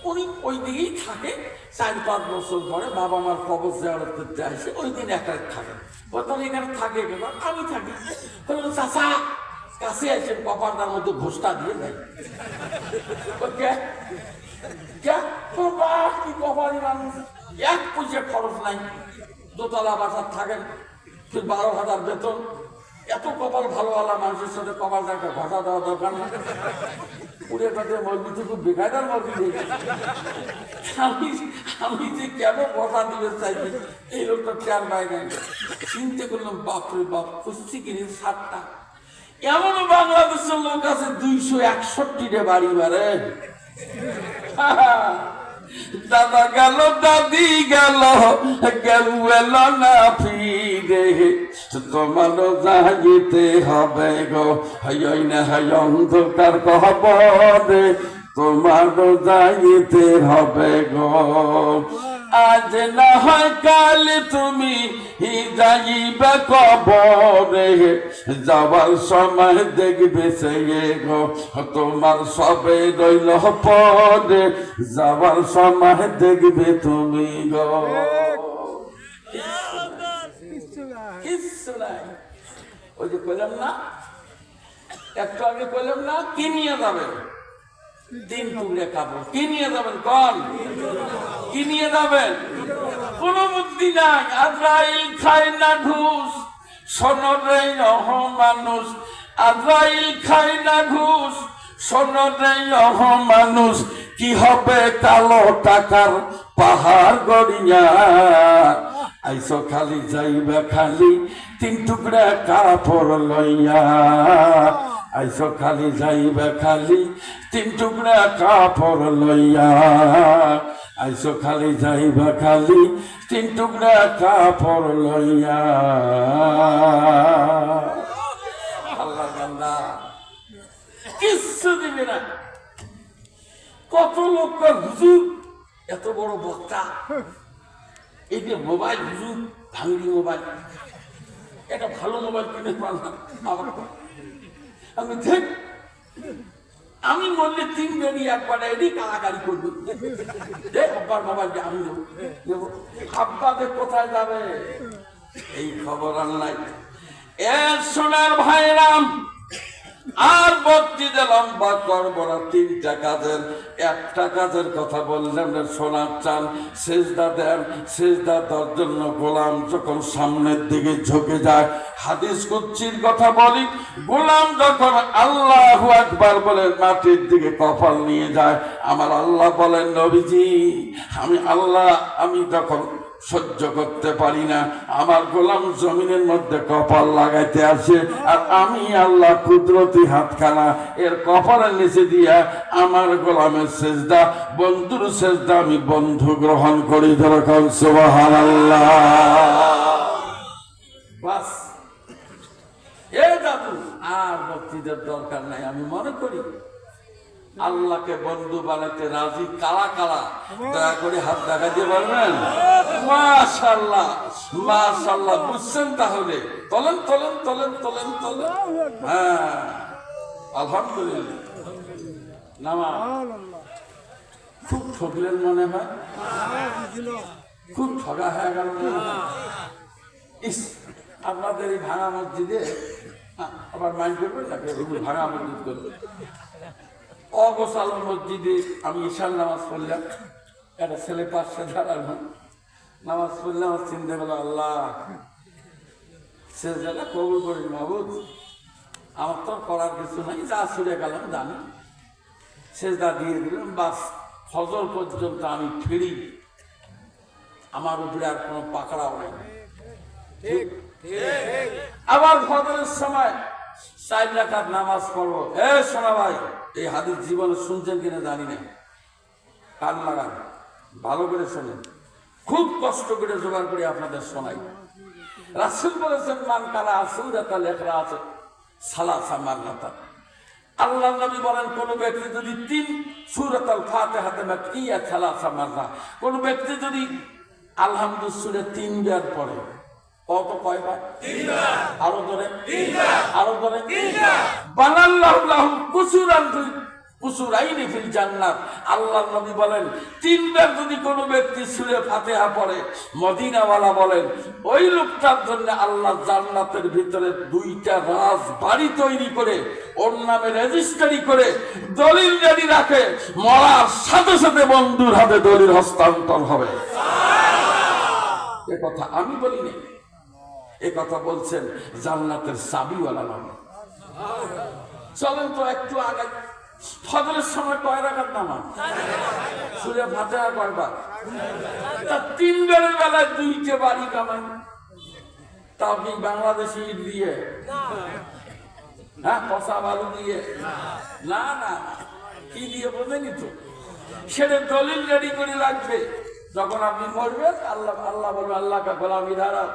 উনি ওই দিকেই থাকে। 4-5 বছর পরে বাবা মার কবর জিয়ারত করতে আসে, ওই দিন একা থাকে। বর্তমানে এখানে থাকে কেন? আমি থাকি। বলল, চাচা কাছে আসে, কপারটার মধ্যে ঘোষটা দিয়ে দেয়। কি কপারি মানুষ, 1 পয়সা খরচ নাই, দোতলা বাসার থাকেন, 12,000 বেতন। এত কপাল ভালোওয়ালা মানুষের সাথে কপালটাকে ঘষা দেওয়া দরকার না। পুরে কাটে মসজিদে খুব বেকায়দার মসজিদ। আমি যে কেন কথা দিতে চাইছি, এই লোকটা চেয়ার বাইরে চিনতে করলাম, বাপরে বাপ, খুঁজছি কিনে 7টা। এমনও বাংলাদেশের লোক আছে 261 বাড়ি বাড়ে। দাদা গেল, দাদি গেল, কেউ এলো না ফিরে, তোমারও যাইতে হবে গো, হয় না হয় অন্ধকার কবরে, তোমারও যাইতে হবে গো। আজ না হয় কাল তুমি যাইবে কবরে, যাবার সময় দেখবে সে গো, তোমার সবে রইল পরে, যাবার সময় দেখবে তুমি গো। কিচ্ছু নাই। ওই যে কইলাম না, একটু আগে কইলাম না, কি নিয়ে যাবেন? 3 টুকরে কাপড়। কি নিয়ে যাবেন? কন কি নিয়ে যাবেন? কোন বুদ্ধি নাই। আজরাইল খায় না ঘুষ, শোনো রে অহ মানুষ, আজরাইল খায় না ঘুষ, শোনো রে অহ মানুষ, কি হবে কালো টাকার পাহাড় গড়িয়া। আইসো খালি যাইবা খালি 3 টুকরা কাপড় লইয়া, আইসো খালি যাইবা খালি 3 টুকরা কাপড় লইয়া, আইসো খালি যাইবা খালি 3 টুকরা কাপড় লইয়া। আল্লাহ বান্দা, কিচ্ছু দিবে না। কত লোক হুজুর, এত বড় বক্তা, এই যে মোবাইল হুজুর, ভাঙড়ি মোবাইল, এটা ভালো মোবাইল কিনে পারলাম আমার আমি দেখ আমি বললে 3 বেরিয়ে একবার এডি কালাকারি করবি দেখ আব্বার মোবাইলটা আমি দেবো আব্বাদের কোথায় যাবে এই খবর আর নাই। এ সোনার ভাইরাম আর বক্তৃতা লম্বা করবো না। 3টা কাজের একটা কাজের কথা বললেন শোনার চান সেজদা দেন। সেজদা দেওয়ার জন্য গোলাম যখন সামনের দিকে ঝুঁকে যায়, হাদিস কুদসির কথা বলি, গোলাম যখন আল্লাহু আকবার বলে মাটির দিকে কপাল নিয়ে যায়, আমার আল্লাহ বলেন নবীজি আমি আল্লাহ আমি যখন সহ্য করতে পারি না, আমার গোলাম জমিনের মধ্যে কপাল লাগাইতে আসে, আর আমি আল্লাহ কুদরতি হাতখানা এর কপালের নিচে দিয়া আমার গোলামের সেজদা বন্ধুর সেজদা আমি বন্ধু গ্রহণ করি। ধরকন সুবহানাল্লাহ। বাস এ দাদু আর বক্তৃতার দরকার নাই। আমি মনে করি আল্লাহকে বন্ধু বানাতে রাজি কারা কারা দয়া করে হাত দেখা দিয়ে পারবেন? মাশাআল্লাহ মাশাআল্লাহ। বুঝছেন তাহলে? তোলেন তোলেন তোলেন তোলেন তোলেন। হ্যাঁ আলহামদুলিল্লাহ। নামা খুব ঠকলেন মনে হয়, খুব ঠগা হয়ে গেল। ইস আপনাদের এই ভাঙা মসজিদে আবার মাইন্ড করবেন না, ভাঙা মসজিদ করবেন। অগোছালো মসজিদে আমি ঈশার নামাজ পড়লাম, একটা ছেলে পাশে দাঁড়ানো নামাজ পড়লাম, আমার চিন্তা করলো আল্লাহ সেজদাটা কবুল করি মাহবুব, আমার তো করার কিছু নাই, যা ছুড়ে গেলাম জানি। সেজদা দিয়ে দিলাম, বাস ফজর পর্যন্ত আমি ফিরি, আমার উপরে আর কোনো পাকড়াও নাই। আবার ফজরের সময় 4 রাকাত নামাজ পড়বো। এ শোনা ভাই, এই হাদিস জীবনে শুনছেন কিনা জানি না, কান লাগান ভালো করে শোনেন, খুব কষ্ট করে জোগাড় করে আপনাদের শোনাই। রাসূল বলেছেন মান কারা সূরাতাল ইখলাস সালাসা মাররাতা। আল্লাহ নবী বলেন কোন ব্যক্তি যদি 3 সূরাতুল ফাতিহাতে মাক্কিয়া সালাসা মাররা, কোন ব্যক্তি যদি আলহামদুলিল্লাহ সূরা 3 বার পড়ে, কত কয়বার? 3 বার। আরো ধরে 3 বার, আরো ধরে 3 বার। বানাল্লাহু লাহু কুসুরাইনি ফিল জান্নাত। আল্লাহর নবী বলেন 3 বার যদি কোনো ব্যক্তি সূরা ফাতিহা পড়ে, মদিনাওয়ালা বলেন ওই লোকটার জন্য আল্লাহ জান্নাতের ভিতরে 2টা রাজবাড়ি তৈরি করে ওর নামে রেজিস্ট্রি করে দলিল জারি রাখে, মরার সাথে সাথে বন্ধুর হাতে দলিল হস্তান্তর হবে। এ কথা আমি বলিনি, এ কথা বলছেন জান্নাতের চাবিওয়ালা নবী। চলেন তো একটু আগে, ফজরের সময় কয় রাকাত নামাজ? সূরা ফাতিহা কয়বার? তা 3 বারের বেলায় 2টে বাড়ি কামাই, তাও কি বাংলাদেশি ইট দিয়ে? হ্যাঁ পচা বালু দিয়ে? না না, কি দিয়ে বোঝেনি তো, সেটা দলিল রেডি করে রাখবে। যখন আপনি মরবেন আল্লাহ আল্লাহ বলবে আল্লাহ কা গোলামি ধারা,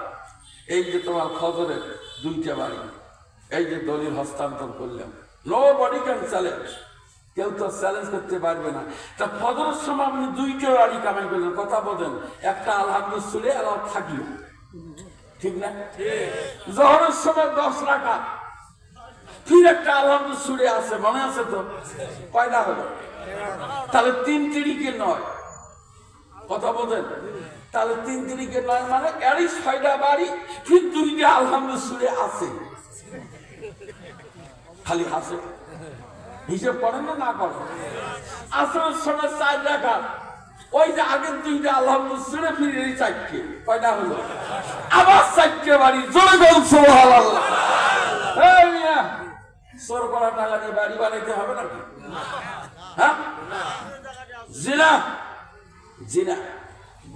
এই যে তোমার ফজরের 2টে বাড়ি, এই যে দলিল হস্তান্তর করলাম। নো বডি ক্যান চ্যালেঞ্জ, কেউ তো চ্যালেঞ্জ করতে পারবে না। তা ফজরের সময় আপনি 2টে বাড়ি কামাই করলেন, কথা বলেন, একটা আলহামদুলিল্লাহ সুরে আল্লাহ থাকলো, ঠিক না? জোহরের সময় 10 রাকাত, ফির একটা আলহামদুলিল্লাহ সুরে আছে, মনে আছে তো? কয়টা হলো? তাহলে 3 তিরিকে 9, কথা বলেন। তাহলে 3 তিরিকে 9 মানে এরই 6টা বাড়ি, ফির 2টে আলহামদুলিল্লাহ সুরে আছে। খালি হাসে, হিসেব করেন না না করেন? আসরের সময় 4 রাকাত, ওই যে আগের 2টে আলহামদুলিল্লাহ সুরে ফিরে 4টে, কয়টা হলো? আবার 4টে বাড়ি, জোরে বলুন সুবহানাল্লাহ। এই মিয়া সর করা টাকা দিয়ে বাড়ি বানাইতে হবে নাকি? হ্যাঁ জিনা জিনা,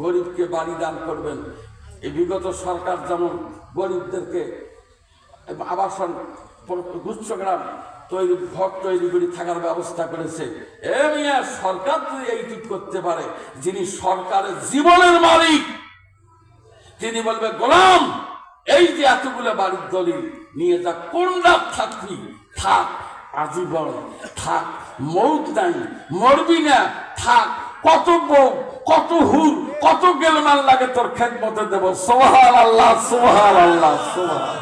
গরিবকে বাড়ি দান করবেন। এই বিগত সরকার যেমন গরিবদেরকে আবাসন গুচ্ছগ্রাম ঘর তৈরি করে থাকার ব্যবস্থা করেছে, এ মিয়া সরকার যদি এইটি করতে পারে, যিনি সরকারের জীবনের মালিক তিনি বলবে গোলাম এই যে এতগুলো বাড়ির দলিল নিয়ে যা, কোন রাত থাকবি থাক, আজীবন থাক, মৌত নাই, মরবি না থাক, কত বউ, কত হুর, কত গেলমাল লাগে তোর খেদমতে দেব। সুবহানাল্লাহ, সুবহানাল্লাহ, সুবহান।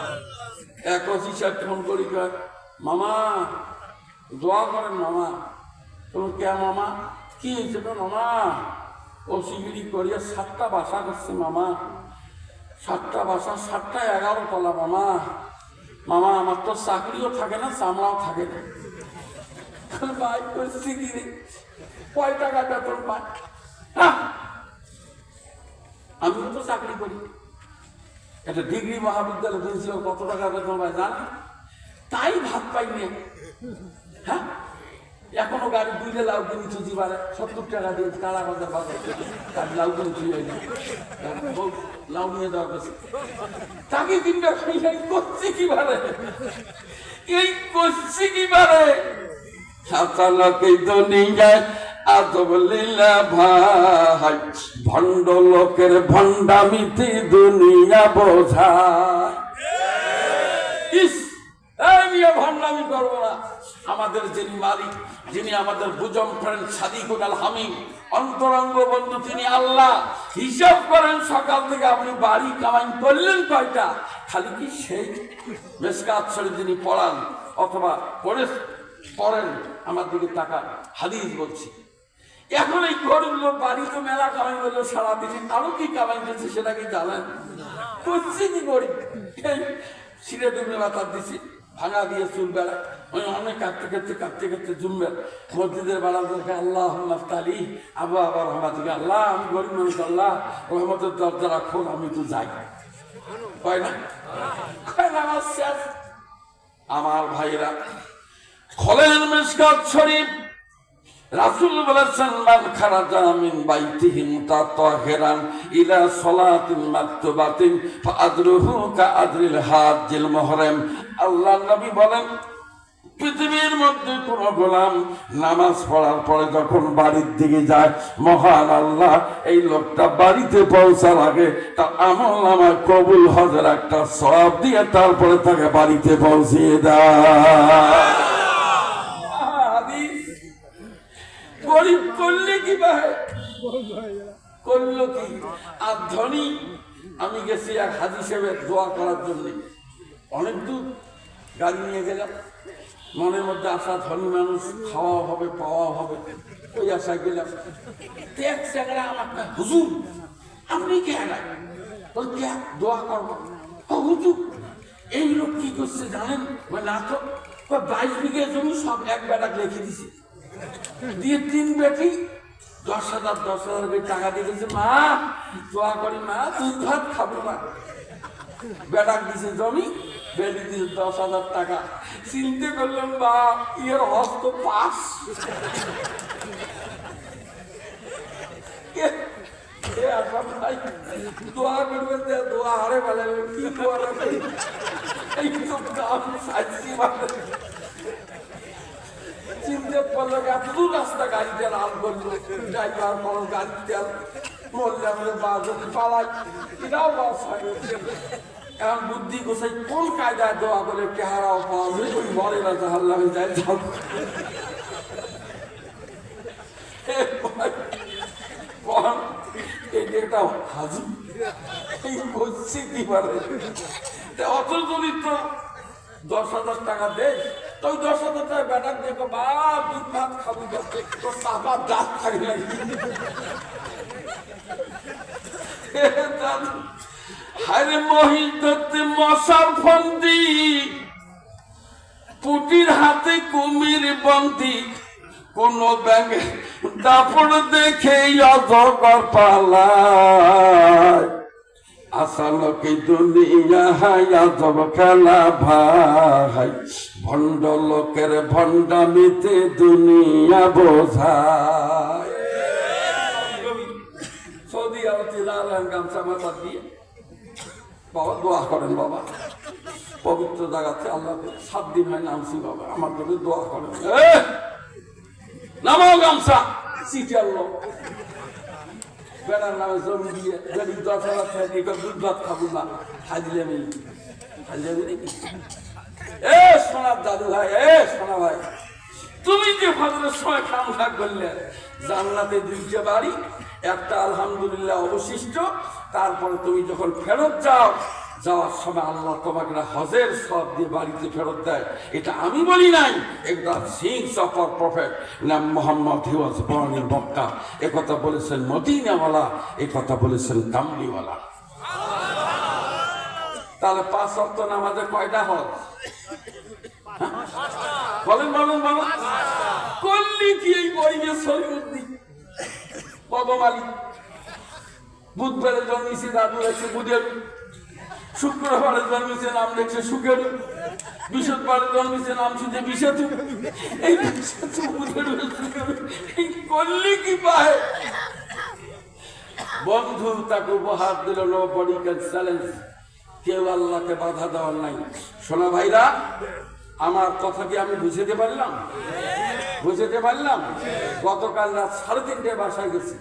এক ওসি সাহেব ফোন করি কয়, মামা দোয়া করেন মামা। কে মামা? কি হয়েছে মামা? ওসিগিরি করিয়া 7টা বাসা করছে মামা, 7টা বাসা, 7টা 11 তলা মামা। মামা আমার তো চাকরিও থাকে না, চামড়াও থাকে না। ভাই করছি কি রে, কয় টাকা বেতন পায়? আমিও তো চাকরি করি, একটা ডিগ্রি মহাবিদ্যালয় প্রিন্সিপাল কত টাকা বেতন পায় জানেন? তাই ভাত পাইনি। হ্যাঁ, এখনো গাড়ি 2 লাউ কিনে চুচি পারে 70 টাকা দিয়ে কারা বাজার বাজার গাড়ি লাউ কিনে চুই হয়ে লাউ নিয়ে দেওয়া গেছে। তাকে কিনবে করছি কি পারে, এই করছি কি পারে। ভাই ভণ্ড লোকের ভণ্ডামিতে দুনিয়া বোঝায়। ভণ্ডামি করবো না। আমাদের যিনি মালিক, যিনি আমাদের বুজম ফ্রেন্ড সাদিকুল আল হামিদ, অন্তরঙ্গ বন্ধু, তিনি আল্লাহ। হিসাব করেন সকাল থেকে আপনি বাড়ি কামাই করলেন কয়টা? খালি কি সেই মেসকাত শরীফ যিনি পড়ান অথবা পড়েন আমার দিকে টাকা হাদিস বলছি। এখন এই গরিব লোক বাড়ি তো মেলা কামাই করলো সারাদিনে, আরো কি কামাই করছে সেটা কি জানেন? করছি কি গরিব, সিরে ডুবে মাথার দিছি, ভাঙা দিয়ে চুল বেড়া, ওই অনেক কাঁদতে কাঁদতে কাঁদতে কাঁদতে জুমবে মসজিদের বেড়াদেরকে আল্লাহ তালি আবু আবার আমাদেরকে আল্লাহ, আমি গরিব মানুষ, আল্লাহ রহমতের দরজা রাখো, আমি তো যাই। কয় না? কয় না? আমার শেষ। আমার ভাইরা খোলেন মিশকাত শরীফ, রাসূল বলেছেন মান খারাজা মিন বাইতিহি মুতাতাহিরান ইলা সালাতিন মাকতুবাতিন ফাআদরুহু কাআদরিল হাজ্জিল মুহরিম। আল্লাহ নবী বলেন, পৃথিবীর মধ্যে কোন গোলাম নামাজ পড়ার পরে যখন বাড়ির দিকে যায়, মহান আল্লাহ এই লোকটা বাড়িতে পৌঁছার আগে তার আমল নামায় কবুল হজের একটা সওয়াব দিয়ে তারপরে তাকে বাড়িতে পৌঁছিয়ে দেয়। গরিব করলে কি ভাই করলো কি? আর ধনী, আমি গেছি এক হাজি সাহেবের দোয়া করার জন্য, অনেক দূর গাড়ি নিয়ে গেলাম, মনের মধ্যে আশা ধনী মানুষ, খাওয়া হবে পাওয়া হবে, ওই আশা গেলাম। আমার হুজুর আপনি কে দোয়া করবো? হুজুর এই লোক কি করছে জানেন? না তো 22 বিঘে জমি সব এক বেটাক রেখে দিছে, দিয়ে 3 বেটি 10,000 টাকা দিয়েছে। মা দোয়া করি মা, দুধ ভাত খাবো না। বেটাক দিছে জমি, বেটি দিছে 10,000 টাকা। চিন্তা করলাম বা এর হস্ত পাস। দোয়া করবেন, দোয়া হারে বলে কি দোয়া এই তো দাম সাইছি মানে চিন্তা করলো এতদূর রাস্তা গাড়ি তেল আল করলো, ড্রাইভার বড় গাড়ি তেল মরলে আমাদের বা যদি পালাই এটাও লস হয়। এখন বুদ্ধি গোসাই কোন কায়দায় দোয়া করে চেহারাও পাওয়া যায়, ওই মরে না হাল্লা হয়ে যায়। এটা হাজু এই করছে কি পারে, অত যদি তো 10,000 টাকা দেয়, তো 10,000 টাকা বেটার দেখো বা দুধ ভাত খাবো, তো সাপা দাঁত থাকবে। হারে মহিষদত্তে মশার ফন্দি, পুটির হাতে কুমির বন্দি, কোন ব্যাঙে দাপড় দেখে অজগর পালায়। আসালকে দুনিয়া আজব খেলা ভাই, ভণ্ড লোকের ভণ্ডামিতে দুনিয়া বোঝায়। সৌদি আরবে লাল গামছা মাথা দিয়ে বাবা দোয়া করেন, বাবা পবিত্র জায়গাতে আল্লাহ 7 দিন হয় নামছি, বাবা আমার জন্য দোয়া করেন। নামাও গামছা সিটিয়ার লোক বেড়ার নামে জমি দিয়ে যদি 10,000 টাকা দুধ ভাত খাবো না, হাজলে নেই হাজলে নাকি? এ সোনার দাদু ভাই, এ সোনা ভাই, তুমি যে ফজরের সময় খামখা করলে, জান্নাতে 2টা বাড়ি, একটা আলহামদুলিল্লাহ অবশিষ্ট। তারপরে তুমি যখন ফেরত যাও, যাওয়ার সময় আল্লাহ তোমাকে হজের সব দিয়ে বাড়িতে ফেরত দেয়। এটা আমি বলি নাই, এটা সিংস অফ আওয়ার প্রফেট নাম মোহাম্মদ, হি ওয়াজ বর্ন ইন মক্কা। একথা বলেছেন মদিনাওয়ালা, একথা বলেছেন কামলিওয়ালা। তাহলে 5 ওয়াক্ত নামাজে কয়টা হজ? বলেন বলেন বলেন। করলি কি এই বইয়ে সৈয়দি পদমালি? বুধবারে জন্মেছে দাদু আছে বুধের, শুক্রবারে জন্মেছে নাম দেখছে সুখের, বৃহস্পতিবারে জন্মেছে নাম শুনছে বিষেতু। এই বুধের এই করলি কি পায়? বন্ধু তাকে উপহার দিল, নো বডি ক্যান চ্যালেঞ্জ। কেউ আল্লাহকে বাধা দেওয়ার নাই। শোনা ভাইরা, আমার কথা কি আমি বুঝাতে পারলাম? বুঝাতে পারলাম? গতকাল রাত 3:30টায় বাসায় গেছি,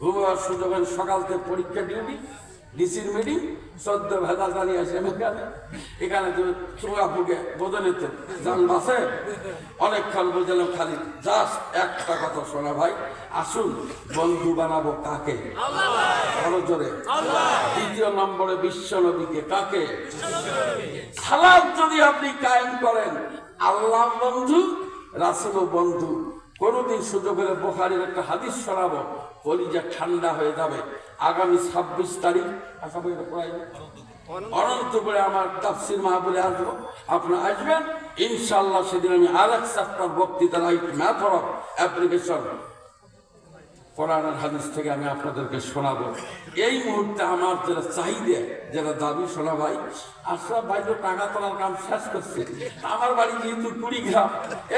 ঘুমাবার সুযোগ হল। সকাল থেকে পরীক্ষা ডিউটি, ডিসির মিটিং, 14 ভেদা জানিয়ে আসে এখানে চুয়াপুকে বোঝালে তো যান বাসে অনেকক্ষণ বোঝালাম। খালি জাস্ট একটা কথা শোনা ভাই, আসুন বন্ধু বানাবো কাকে? আরো জোরে। 2 নম্বরে বিশ্ব নবীকে। কাকে? সালাত যদি আপনি কায়েম করেন, আল্লাহ বন্ধু, রাসূল বন্ধু। কোনদিন সুযোগ হলে বুখারীর একটা হাদিস শোনাবো, কলিজা ঠান্ডা হয়ে যাবে। আগামী 26 তারিখ অনন্তপুরে আমার তাফসীর মাহফিলে আসবো, আপনারা আসবেন ইনশাআল্লাহ। সেদিন আমি আরেক চ্যাপ্টার বক্তৃতা, রাইট মেথড অফ অ্যাপ্লিকেশন, কোরআনের হাদিস থেকে আমি আপনাদেরকে শোনাবো। এই মুহূর্তে আমার যেটা চাহিদা, যেটা দাবি, শোনা ভাই, আশরাফ ভাই তো টাকা তোলার কাম শেষ করছে। আমার বাড়ি যেহেতু কুড়িগ্রাম,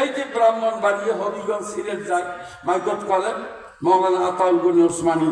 এই যে ব্রাহ্মণ বাড়ি হবিগঞ্জ সিলেট যায়, মাইকট কলেন মৌলানা আতাউল গনি ওসমানী